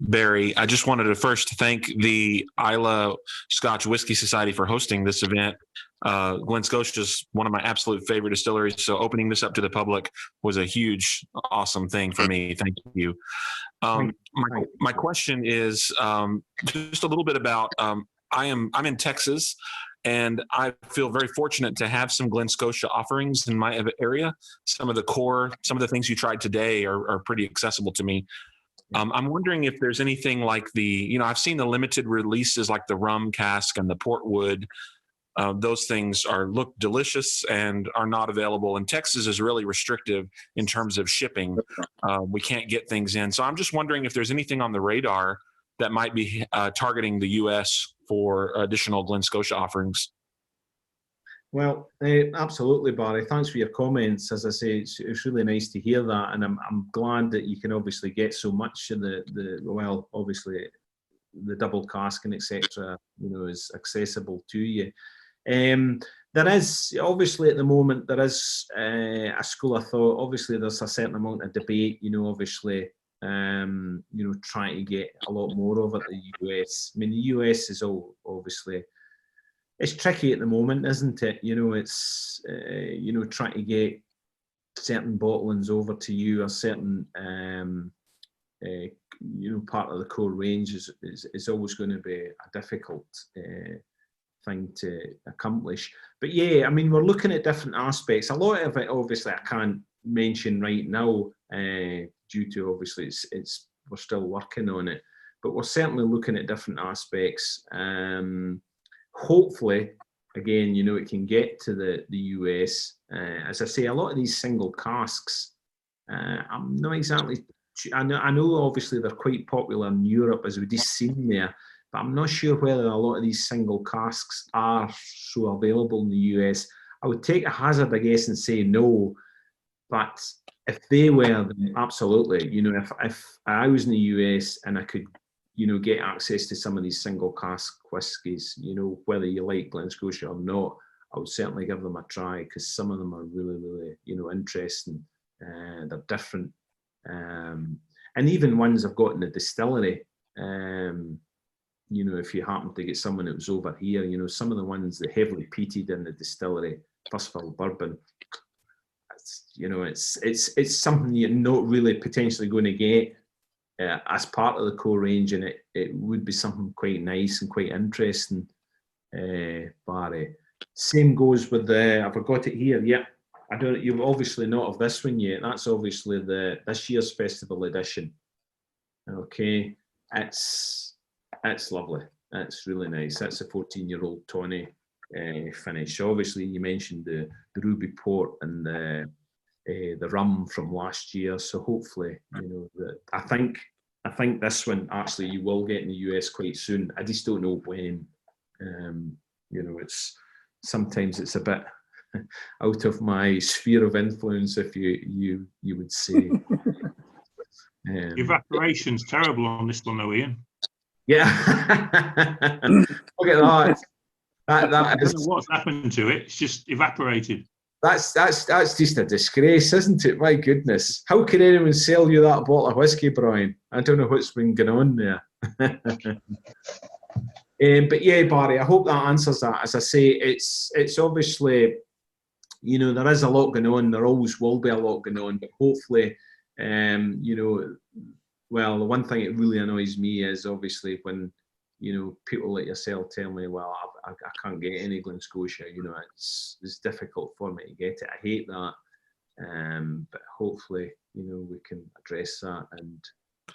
K: Barry. I just wanted to first thank the Islay Scotch Whisky Society for hosting this event. Glen Scotia is one of my absolute favorite distilleries, so opening this up to the public was a huge, awesome thing for me. Thank you. My question is just a little bit about, I'm in Texas, and I feel very fortunate to have some Glen Scotia offerings in my area. Some of the things you tried today are pretty accessible to me. I'm wondering if there's anything like I've seen the limited releases like the rum cask and the portwood. Those things look delicious and are not available. And Texas is really restrictive in terms of shipping. We can't get things in. So I'm just wondering if there's anything on the radar that might be targeting the U.S. for additional Glen Scotia offerings.
B: Well, absolutely, Barry. Thanks for your comments. As I say, it's really nice to hear that, and I'm glad that you can obviously get so much of obviously the double cask and etc. You know, is accessible to you. There is obviously at the moment there is a school of thought. Obviously, there's a certain amount of debate. You know, obviously. You know, trying to get a lot more over the US. I mean, the US is obviously, it's tricky at the moment, isn't it? You know, it's, you know, trying to get certain bottlings over to you, or certain, you know, part of the core range is always going to be a difficult thing to accomplish. But yeah, I mean, we're looking at different aspects. A lot of it, obviously, I can't mention right now, due to obviously we're still working on it, but we're certainly looking at different aspects. Hopefully, again, you know, it can get to the US. As I say, a lot of these single casks, I'm not exactly. I know obviously they're quite popular in Europe, as we just seen there, but I'm not sure whether a lot of these single casks are so available in the US. I would take a hazard, I guess, and say no, but if they were, then absolutely. You know, if I was in the US and I could, you know, get access to some of these single cask whiskies, you know, whether you like Glen Scotia or not, I would certainly give them a try, because some of them are really, really, you know, interesting. They're different. And even ones I've got in the distillery, you know, if you happen to get someone that was over here, you know, some of the ones that heavily peated in the distillery, first fill bourbon, you know, it's something you're not really potentially going to get as part of the core range, and it would be something quite nice and quite interesting. Barry, same goes with the. I've got it here. Yeah, I don't. You've obviously not of this one yet. That's obviously this year's festival edition. Okay, it's lovely. It's really nice. That's a 14-year-old Tawny finish. Obviously, you mentioned the Ruby Port and the rum from last year. So hopefully, you know, I think this one actually you will get in the US quite soon. I just don't know when. You know, sometimes it's a bit out of my sphere of influence, if you would say.
H: Evaporation's terrible on this one, though, Ian.
B: Yeah. Look at that.
H: I don't know what's happened to it. It's just evaporated.
B: That's just a disgrace, isn't it? My goodness. How can anyone sell you that bottle of whiskey, Brian? I don't know what's been going on there. But yeah, Barry, I hope that answers that. As I say, it's obviously, you know, there is a lot going on. There always will be a lot going on. But hopefully, you know, well, the one thing that really annoys me is obviously when, you know, people like yourself tell me, well, I can't get any Glen Scotia. You know, it's difficult for me to get it. I hate that. But hopefully, you know, we can address that, and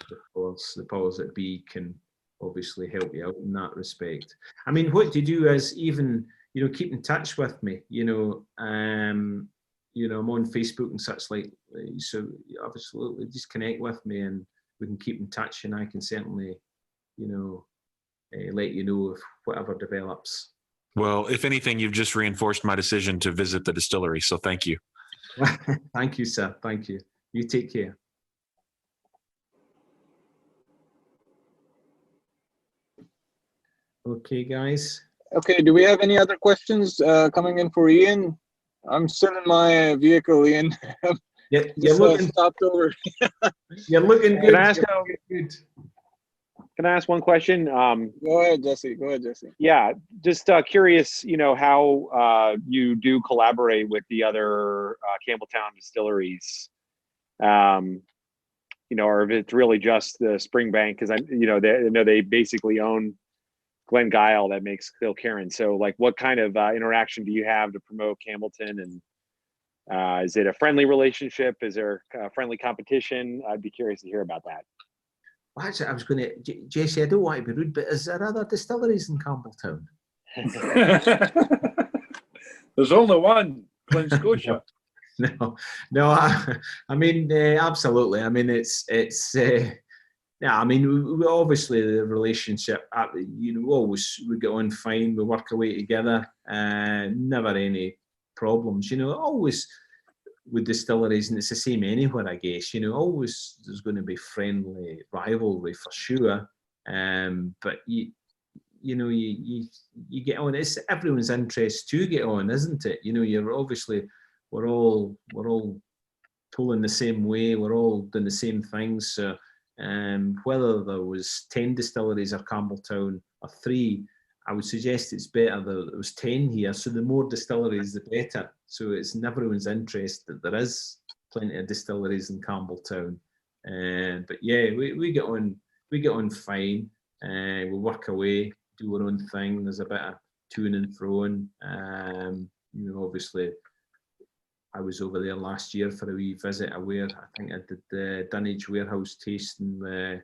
B: the powers that be can obviously help you out in that respect. I mean, what to do is even, you know, keep in touch with me. You know, I'm on Facebook and such like. So absolutely, just connect with me, and we can keep in touch, and I can certainly, you know, let you know if whatever develops.
K: Well, if anything, you've just reinforced my decision to visit the distillery. So thank you.
B: Thank you, sir. Thank you. You take care. Okay, guys.
D: Okay, do we have any other questions coming in for Ian? I'm still in my vehicle, Ian.
B: Yeah, you're looking
D: stopped over.
B: You're looking good.
L: Can I ask one question?
D: Go ahead, Jesse.
L: Yeah, just curious, you know, how you do collaborate with the other Campbeltown distilleries, you know, or if it's really just the Springbank, because I know they basically own Glen Guile that makes Kilkerran. So, like, what kind of interaction do you have to promote Campbeltown, and is it a friendly relationship? Is there a friendly competition? I'd be curious to hear about that.
B: Well, actually, I was going to, Jesse, I don't want to be rude, but is there other distilleries in Campbeltown?
C: There's only one, Glen Scotia.
B: No. I mean, absolutely. I mean, it's. Yeah, I mean, we obviously the relationship, you know, always we get on fine. We work away together, never any problems. You know, always with distilleries, and it's the same anywhere, I guess. You know, always there's going to be friendly rivalry for sure. But you get on. It's everyone's interest to get on, isn't it? You know, you're obviously we're all pulling the same way. We're all doing the same things. So. Whether there was 10 distilleries or Campbeltown or 3, I would suggest it's better that there was 10 here. So the more distilleries, the better. So it's in everyone's interest that there is plenty of distilleries in Campbeltown. But yeah, we get on fine. We work away, do our own thing. There's a bit of to and froing. You know, obviously. I was over there last year for a wee visit. I think I did the Dunwich warehouse tasting with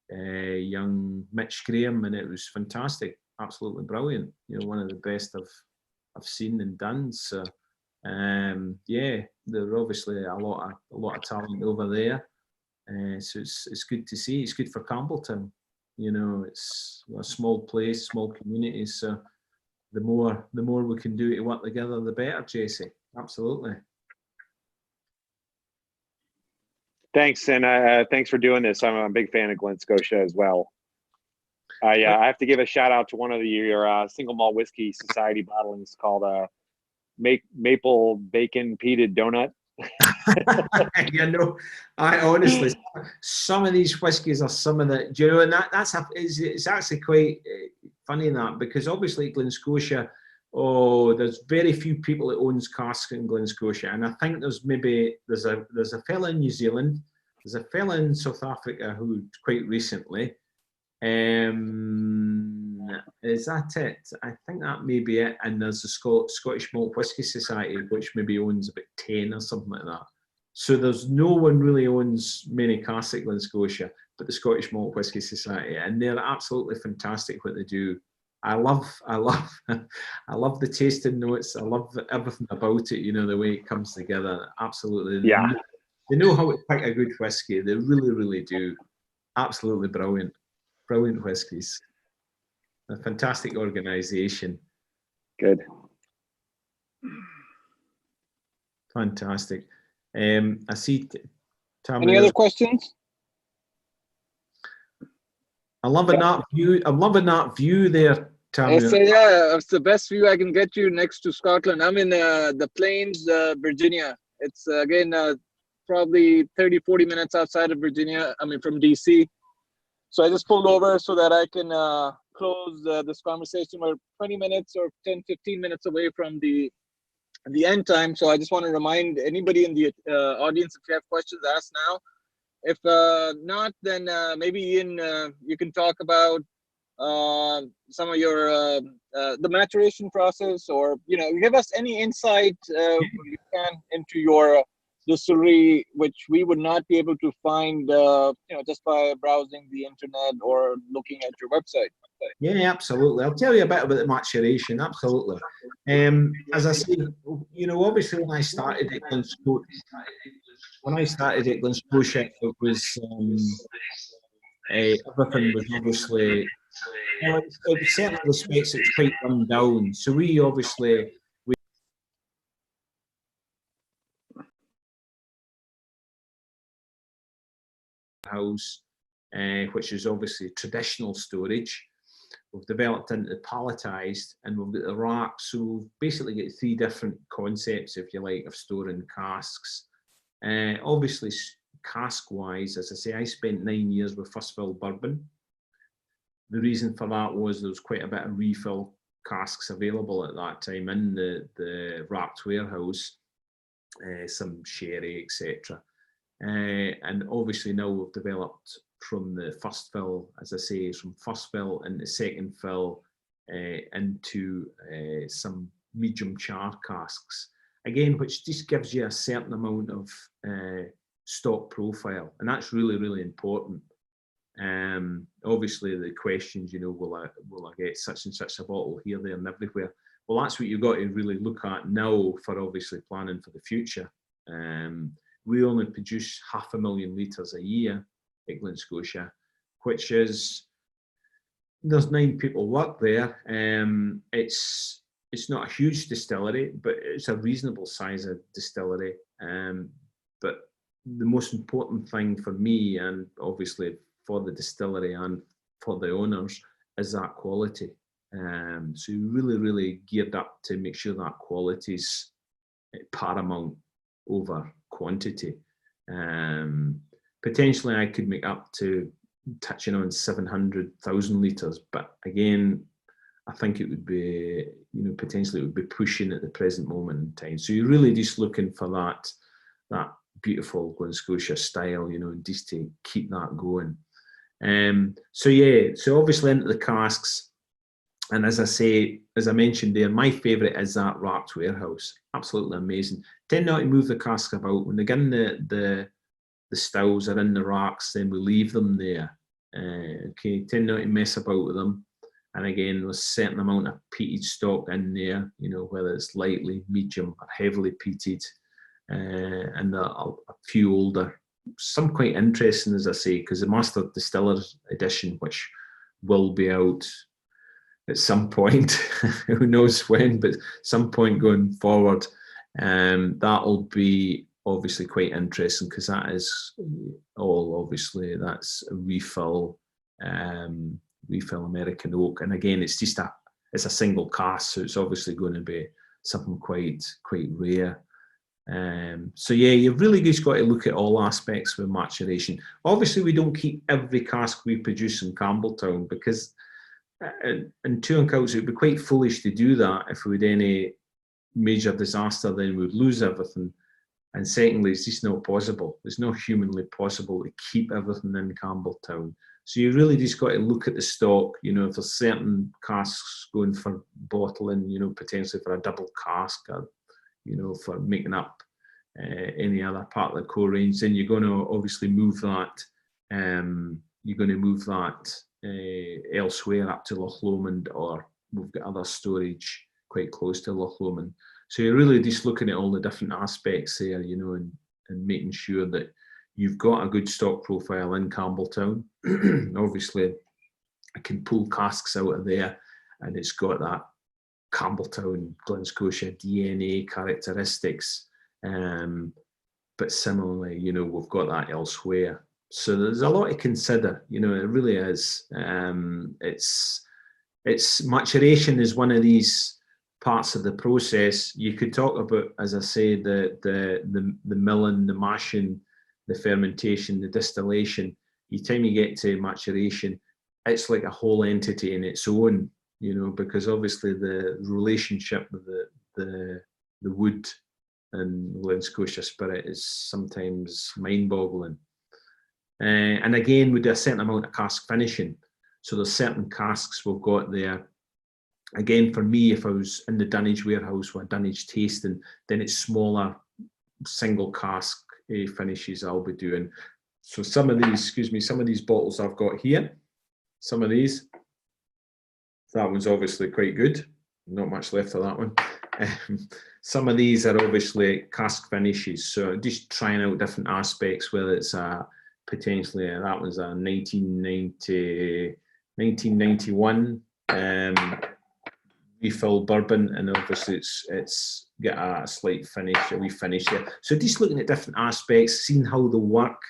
B: young Mitch Graham, and it was fantastic, absolutely brilliant. You know, one of the best I've seen and done. So, Yeah, there are obviously a lot of talent over there. So it's good to see. It's good for Campbeltown. You know, it's a small place, small community. So the more we can do to work together, the better, Jesse. Absolutely.
L: Thanks, and thanks for doing this. I'm a big fan of Glen Scotia as well. I have to give a shout out to one of your single malt whiskey society bottlings called Maple Bacon Peated Donut.
B: You know, I honestly, some of these whiskies are some of the, do you know, and it's actually quite funny that, because obviously Glen Scotia, there's very few people that owns casks in Glen Scotia, and I think there's a fella in New Zealand, there's a fella in South Africa who quite recently, is that it? I think that may be it. And there's the Scottish Malt Whisky Society, which maybe owns about 10 or something like that. So there's no one really owns many casks at Glen Scotia, but the Scottish Malt Whisky Society, and they're absolutely fantastic what they do. I love the tasting notes. I love everything about it. You know, the way it comes together. Absolutely.
L: Yeah.
B: They know how to pick a good whiskey. They really, really do. Absolutely brilliant. Brilliant whiskies. A fantastic organisation.
L: Good.
B: Fantastic. I see.
D: Any other questions?
B: I'm loving that view. I'm loving that view there, Tammy.
D: Yeah, it's the best view I can get you next to Scotland. I'm in the Plains, Virginia. It's again probably 30-40 minutes outside of Virginia. I mean, from DC. So I just pulled over so that I can close this conversation. We're 20 minutes or 10-15 minutes away from the end time. So I just want to remind anybody in the audience, if you have questions, ask now. If not, then maybe Ian, you can talk about some of your the maturation process, or give us any insight you can into your distillery, which we would not be able to find just by browsing the internet or looking at your website.
B: Yeah, absolutely. I'll tell you a bit about the maturation. Absolutely. As I say, obviously when I started at Glen Scotia, it was everything was obviously, in certain respects, it's quite run down. So we obviously house, which is obviously traditional storage. We've developed into palletized, and we've got the racks. So we've basically got 3 different concepts, if you like, of storing casks. Obviously, cask-wise, as I say, I spent 9 years with first fill bourbon. The reason for that was there was quite a bit of refill casks available at that time in the racked warehouse, some sherry, etc. And obviously now we've developed from the first fill, as I say, from first fill into second fill into some medium char casks. Again, which just gives you a certain amount of stock profile, and that's really, really important. Obviously the questions, will I get such and such a bottle here, there and everywhere? Well, that's what you've got to really look at now for obviously planning for the future. We only produce 500,000 litres a year at Glen Scotia, which is, there's 9 people work there. It's not a huge distillery, but it's a reasonable size of distillery. But the most important thing for me, and obviously for the distillery and for the owners, is that quality. So you really, really geared up to make sure that quality is paramount over quantity. Potentially I could make up to touching on 700,000 litres, but again, I think it would be, potentially it would be pushing at the present moment in time. So you're really just looking for that beautiful Glen Scotia style, just to keep that going. So yeah, so obviously into the casks, and as I mentioned there, my favourite is that racked warehouse. Absolutely amazing. Tend not to move the cask about. When they get in the stills are in the racks, then we leave them there. Okay, tend not to mess about with them. And again, there's a certain amount of peated stock in there, you know, whether it's lightly, medium, or heavily peated, and a few older. Some quite interesting, as I say, because the Master Distiller Edition, which will be out at some point, who knows when, but some point going forward, that'll be obviously quite interesting, because that is all, obviously, that's a refill American oak. And again, it's just it's a single cask, so it's obviously going to be something quite rare. So yeah, you've really just got to look at all aspects with maturation. Obviously, we don't keep every cask we produce in Campbeltown, because in two accounts, it would be quite foolish to do that. If we had any major disaster, then we'd lose everything. And secondly, it's just not possible. It's not humanly possible to keep everything in Campbeltown. So you really just got to look at the stock. You know, if there's certain casks going for bottling, you know, potentially for a double cask, or, you know, for making up any other part of the core range, then you're going to obviously move that. You're going to move that elsewhere up to Loch Lomond, or we've got other storage quite close to Loch Lomond. So you're really just looking at all the different aspects there, you know, and making sure that you've got a good stock profile in Campbeltown. Obviously, I can pull casks out of there, and it's got that Campbeltown, Glen Scotia DNA characteristics. But similarly, you know, we've got that elsewhere. So there's a lot to consider, you know, it really is. It's maturation is one of these parts of the process. You could talk about, as I say, the milling, the mashing, the fermentation, the distillation. By the time you get to maturation, it's like a whole entity in its own, you know, because obviously the relationship with the wood and Glen Scotia spirit is sometimes mind-boggling. And again, we do a certain amount of cask finishing. So there's certain casks we've got there. Again, for me, if I was in the dunnage warehouse with a dunnage tasting, then it's smaller single cask finishes I'll be doing. So some of these bottles I've got here, some of these, that one's obviously quite good. Not much left of that one. Some of these are obviously cask finishes. So just trying out different aspects, whether it's potentially, that was a 1991 refill bourbon, and obviously it's got a slight finish, a wee finish there. So just looking at different aspects, seeing how they work.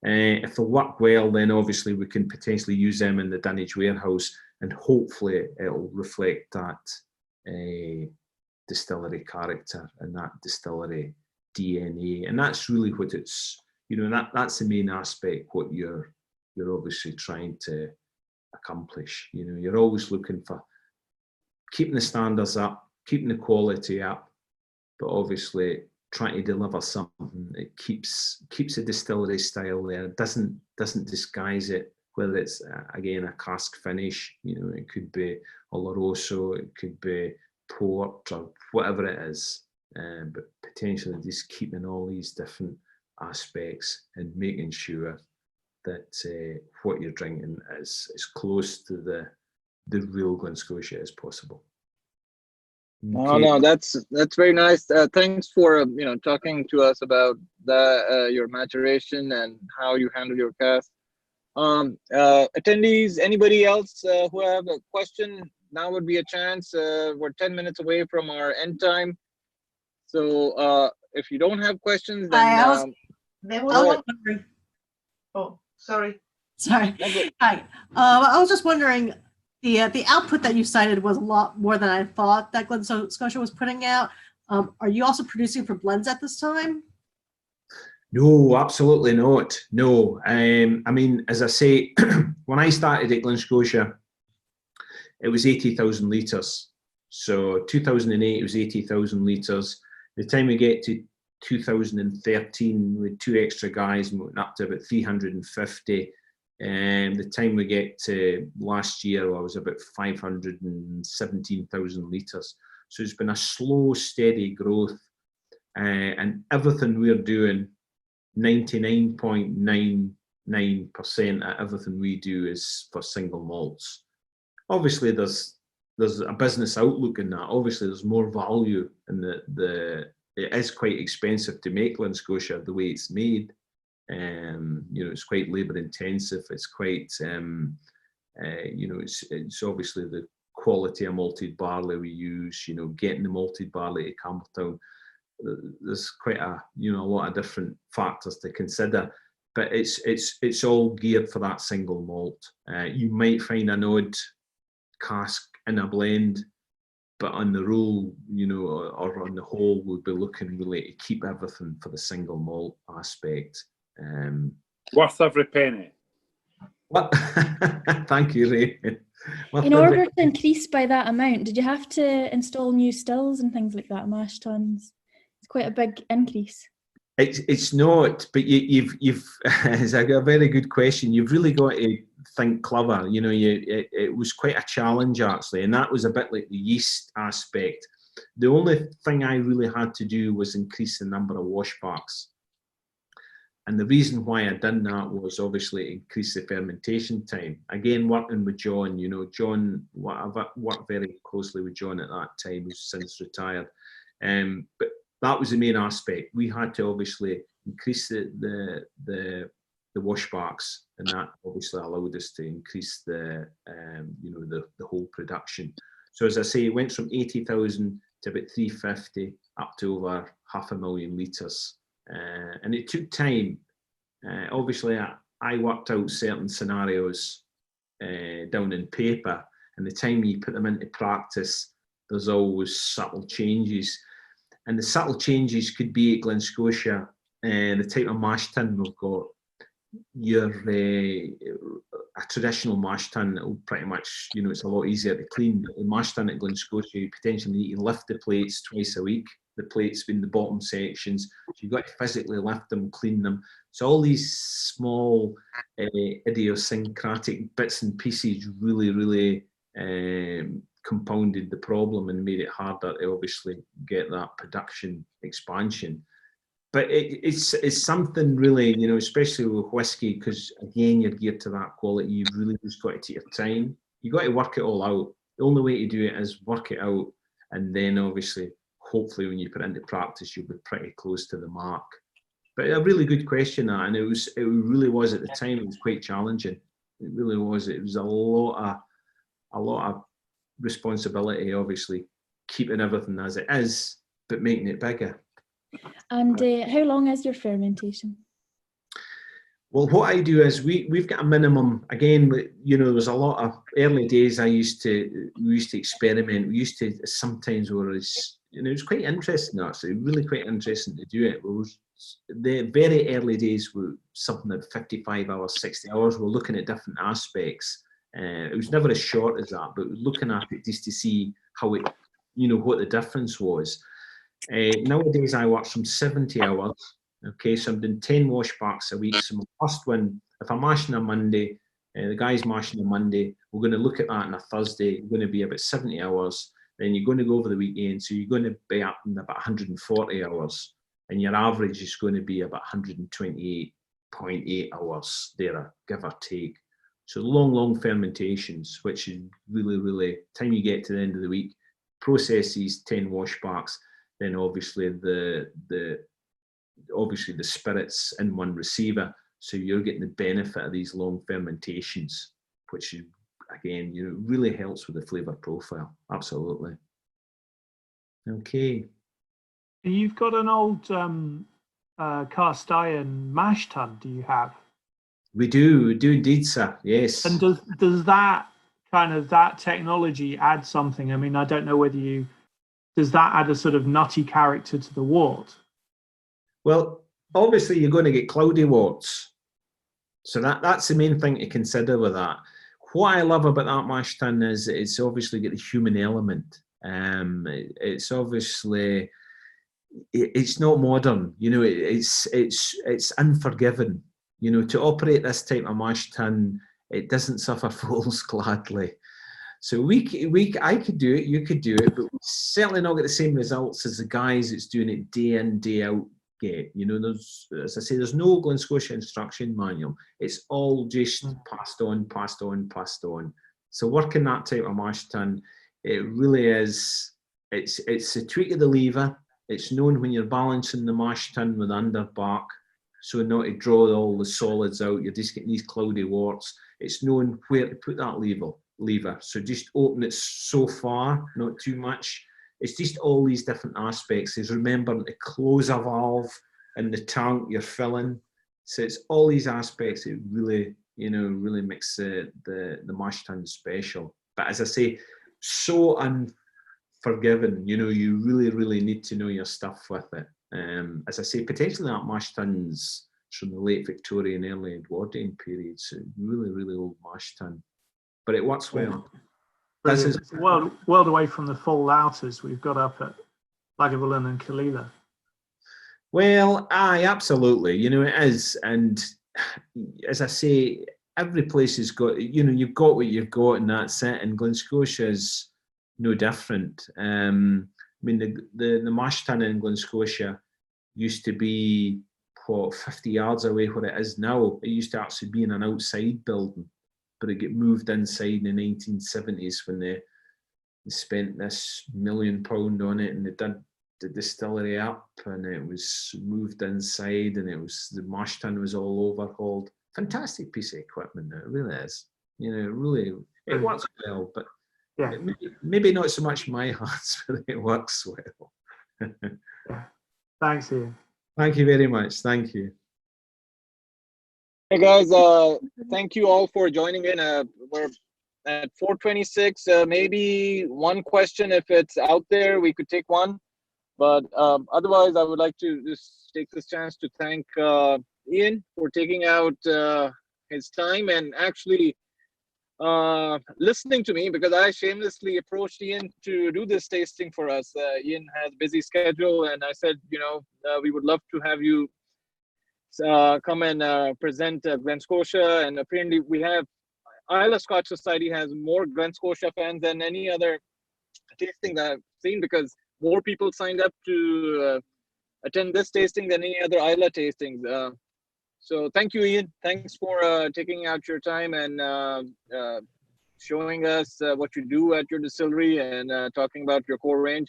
B: If they work well, then obviously we can potentially use them in the dunnage warehouse, and hopefully it'll reflect that distillery character and that distillery DNA. And that's really what it's, you know, that's the main aspect, what you're obviously trying to accomplish. You know, you're always looking for keeping the standards up, keeping the quality up, but obviously trying to deliver something that keeps the distillery style there. It doesn't disguise it, whether it's again a cask finish, you know, it could be Oloroso, it could be port, or whatever it is, but potentially just keeping all these different aspects and making sure that what you're drinking is as close to the real Glen Scotia as possible.
D: Oh,
B: Okay.
D: no, that's very nice. Thanks for talking to us about your maturation and how you handle your cask. Attendees, anybody else who have a question? Now would be a chance. We're 10 minutes away from our end time, so if you don't have questions, then
M: there was one wondering. Oh, sorry. Hi. I was just wondering, the output that you cited was a lot more than I thought that Glen Scotia was putting out. Are you also producing for blends at this time?
B: No, absolutely not. No. I mean, as I say, when I started at Glen Scotia, it was 80,000 litres. So 2008, it was 80,000 litres. By the time we get to 2013, with 2 extra guys, and went up to about 350. The time we get to last year, I was about 517,000 litres. So it's been a slow, steady growth. And everything we're doing, 99.99% of everything we do is for single malts. Obviously, there's a business outlook in that. Obviously, there's more value in it is quite expensive to make Glen Scotia the way it's made. It's quite labour intensive. It's quite, it's obviously the quality of malted barley we use. Getting the malted barley to Campbeltown. There's quite a lot of different factors to consider, but it's all geared for that single malt. You might find an odd cask in a blend, but on the roll, or on the whole, we'll be looking really to keep everything for the single malt aspect.
C: Worth every penny.
B: What? Thank you, Ray.
N: In order to increase by that amount, did you have to install new stills and things like that, mash tuns? It's quite a big increase.
B: It's not, but you've it's a very good question. You've really got to think clever. It was quite a challenge actually, and that was a bit like the yeast aspect. The only thing I really had to do was increase the number of washbacks. And the reason why I done that was obviously increase the fermentation time. Again, working with John, John, I've worked very closely with John at that time, who's since retired. But that was the main aspect. We had to obviously increase the washbacks, and that obviously allowed us to increase the whole production. So as I say, it went from 80,000 to about 350 up to over 500,000 litres. And it took time. Obviously, I worked out certain scenarios down in paper, and the time you put them into practice, there's always subtle changes. And the subtle changes could be at Glen Scotia, the type of mash tun we've got. A traditional mash tun, it'll pretty much, it's a lot easier to clean. But the mash tun at Glen Scotia, you potentially need to lift the plates twice a week. The plates in the bottom sections, so you've got to physically lift them, clean them. So all these small idiosyncratic bits and pieces really compounded the problem and made it harder to obviously get that production expansion. But it's something really, especially with whiskey, because again, you're geared to that quality. You've really just got to take your time. You've got to work it all out. The only way to do it is work it out, and then obviously, hopefully when you put it into practice, you'll be pretty close to the mark. But a really good question, and it really was at the time, it was quite challenging. It really was. It was a lot of responsibility, obviously, keeping everything as it is, but making it bigger.
N: And how long is your fermentation?
B: Well, what I do is we've got a minimum. Again, there was a lot of early days. We used to experiment. We used to sometimes it was quite interesting actually, really quite interesting to do it. The very early days were something like 55 hours, 60 hours. We're looking at different aspects. It was never as short as that, but looking at it just to see how it, what the difference was. Nowadays I work from 70 hours. Okay, so I'm doing 10 washbacks a week. So my first one, if I'm mashing on Monday, the guy's mashing on Monday, we're going to look at that on a Thursday. We're going to be about 70 hours. Then you're going to go over the weekend, so you're going to be up in about 140 hours. And your average is going to be about 128.8 hours there, give or take. So long fermentations, which is really, time you get to the end of the week, process these 10 washbacks, then obviously the spirits in one receiver, so you're getting the benefit of these long fermentations, which again, really helps with the flavour profile. Absolutely. Okay.
G: You've got an old cast iron mash tun, do you have?
B: We do indeed, sir. Yes.
G: And does that that technology add something? I mean, I don't know whether does that add a sort of nutty character to the wort?
B: Well, obviously you're going to get cloudy worts. So that's the main thing to consider with that. What I love about that mash tun is it's obviously got the human element. It's obviously, it's not modern, it's unforgiving. To operate this type of mash tun, it doesn't suffer fools gladly. So I could do it, you could do it, but we certainly not get the same results as the guys that's doing it day in, day out get. There's, as I say, there's no Glen Scotia instruction manual. It's all just passed on. So working that type of mash tun, it really is, it's a tweak of the lever. It's known when you're balancing the mash tun with underbark, so not to draw all the solids out, you're just getting these cloudy warts. It's known where to put that lever. So just open it so far, not too much. It's just all these different aspects. Is remembering to close a valve in the tank you're filling. So it's all these aspects that really, you know, really makes the mash tun special. But as I say, so unforgiving. You know, you really, really need to know your stuff with it. As I say, potentially that mash tun's from the late Victorian, early Edwardian period. So really, really old mash tun, but it works well. This is
G: It's a world away from the full louters we've got up at Lagavulin and Kalila.
B: Well, aye, absolutely. You know, it is. And as I say, every place has got, you know, you've got what you've got, and that's it. And Glen Scotia is no different. I mean, the mash tun in Glen Scotia used to be, what, 50 yards away where it is now. It used to actually be in an outside building, but it got moved inside in the 1970s when they spent this £1 million on it, and they did the distillery up, and it was moved inside, and it was, the mash tun was all overhauled. Fantastic piece of equipment, it really is. You know, really, it works well, but
G: yeah,
B: maybe not so much in my hands, but it works well.
G: Thanks, Ian.
B: Thank you very much. Thank you.
D: Hey guys, thank you all for joining in. We're at 4:26. Maybe one question, if it's out there, we could take one. But otherwise, I would like to just take this chance to thank Ian for taking out his time and actually listening to me, because I shamelessly approached Ian to do this tasting for us. Ian has a busy schedule, and I said, you know, we would love to have you come and present Glen Scotia. And apparently we have, Islay Scotch Society has more Glen Scotia fans than any other tasting that I've seen, because more people signed up to attend this tasting than any other Islay tastings. So thank you, Ian. Thanks for taking out your time and showing us what you do at your distillery and talking about your core range.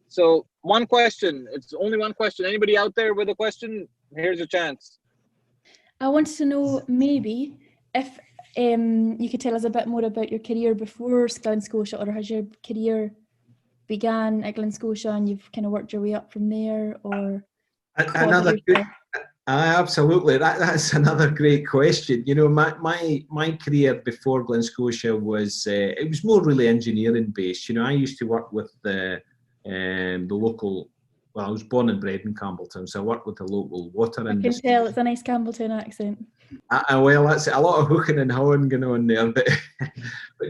D: So one question, it's only one question. Anybody out there with a question? Here's your chance.
N: I wanted to know maybe if you could tell us a bit more about your career before Glen Scotia, or has your career began at Glen Scotia and you've kind of worked your way up from there, or
B: another good, absolutely, that's another great question. You know, my career before Glen Scotia was it was more really engineering based. You know, I used to work with the local, well, I was born and bred in Campbeltown, so I worked with the local water industry.
N: I can tell, it's a nice Campbeltown accent.
B: Well, that's a lot of hooking and hawing going on there, but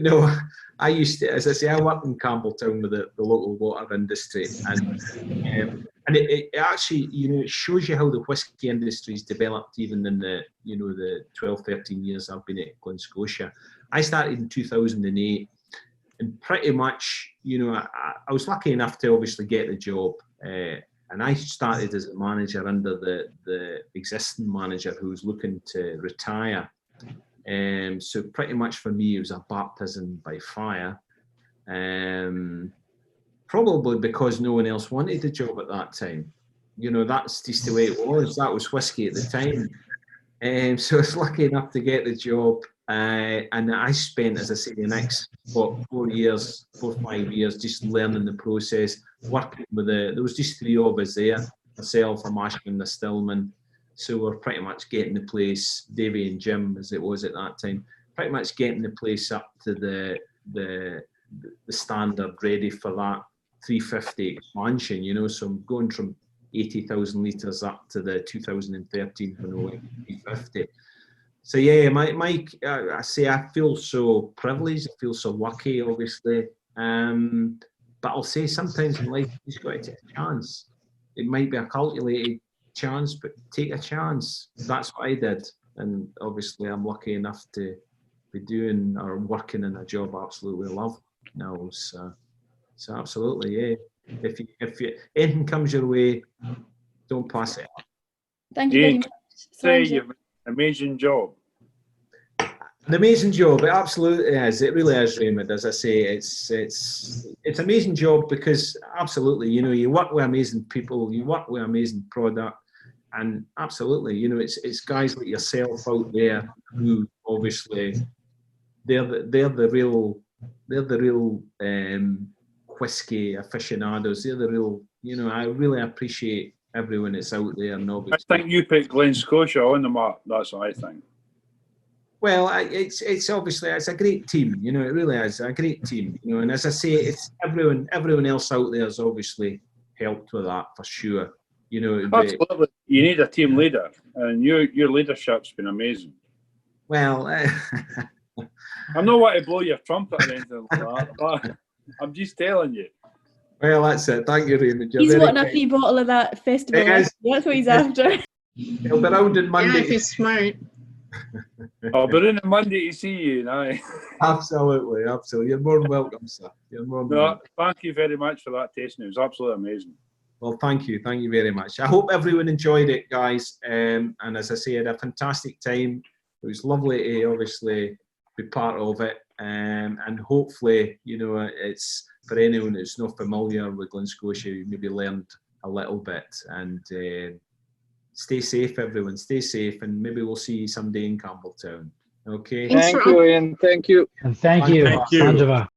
B: no, I used to, as I say, I worked in Campbeltown with the local water industry, and it actually, you know, it shows you how the whisky industry's developed even in the, you know, the 12, 13 years I've been at Glen Scotia. I started in 2008, and pretty much, you know, I was lucky enough to obviously get the job, and I started as a manager under the existing manager who was looking to retire. So pretty much for me, it was a baptism by fire. Probably because no one else wanted the job at that time. You know, that's just the way it was. That was whisky at the time. So I was lucky enough to get the job. And I spent, as I say, the next 4 or 5 years just learning the process, working with there was just 3 of us there, myself, a Mashman, a Stillman. So we're pretty much getting the place, Davey and Jim as it was at that time, pretty much getting the place up to the standard ready for that 350 expansion, you know. So I'm going from 80,000 litres up to the 2013 when we went to 350. So yeah, I say I feel so privileged, I feel so lucky, obviously. But I'll say sometimes in life you've got to take a chance. It might be a calculated chance, but take a chance. That's what I did, and obviously I'm lucky enough to be doing or working in a job I absolutely love now. So absolutely, yeah. If anything comes your way, don't pass it up.
N: Thank you very much.
C: Say you've an amazing job.
B: An amazing job. It absolutely is. It really is, Raymond. As I say, it's an amazing job because absolutely, you know, you work with amazing people, you work with amazing product, and absolutely, you know, it's guys like yourself out there who obviously they're the real whiskey aficionados. They're the real, you know. I really appreciate everyone that's out there, and obviously,
C: I think you put Glen Scotia on the map. That's what I think.
B: well, it's obviously it's a great team, you know. It really is a great team, you know. And as I say, it's everyone else out there has obviously helped with that for sure, you know.
C: Absolutely, you need a team leader, and your leadership's been amazing.
B: Well,
C: I'm not want to blow your trumpet or anything like that, but I'm just telling you.
B: Well, that's it. Thank you, Raymond. You're
N: He's
B: very
N: wanting a
B: kind.
N: free bottle of that festival.
B: It is.
N: That's what he's after.
B: He'll be round on Monday.
O: Yeah, if he's smart.
C: I'll be in on Monday to see you now.
B: Absolutely. You're more than welcome, sir. You're more than
C: No,
B: welcome.
C: thank you very much for that tasting. It was absolutely amazing.
B: Well, thank you very much. I hope everyone enjoyed it, guys. And as I say, I had a fantastic time. It was lovely to obviously be part of it. And hopefully, you know, it's for anyone that's not familiar with Glen Scotia, you maybe learned a little bit. And stay safe, everyone. Stay safe, and maybe we'll see you someday in Campbelltown. Okay.
D: Thank you, Ian. Thank you.
P: And thank you,
F: Thank you.
P: Angela.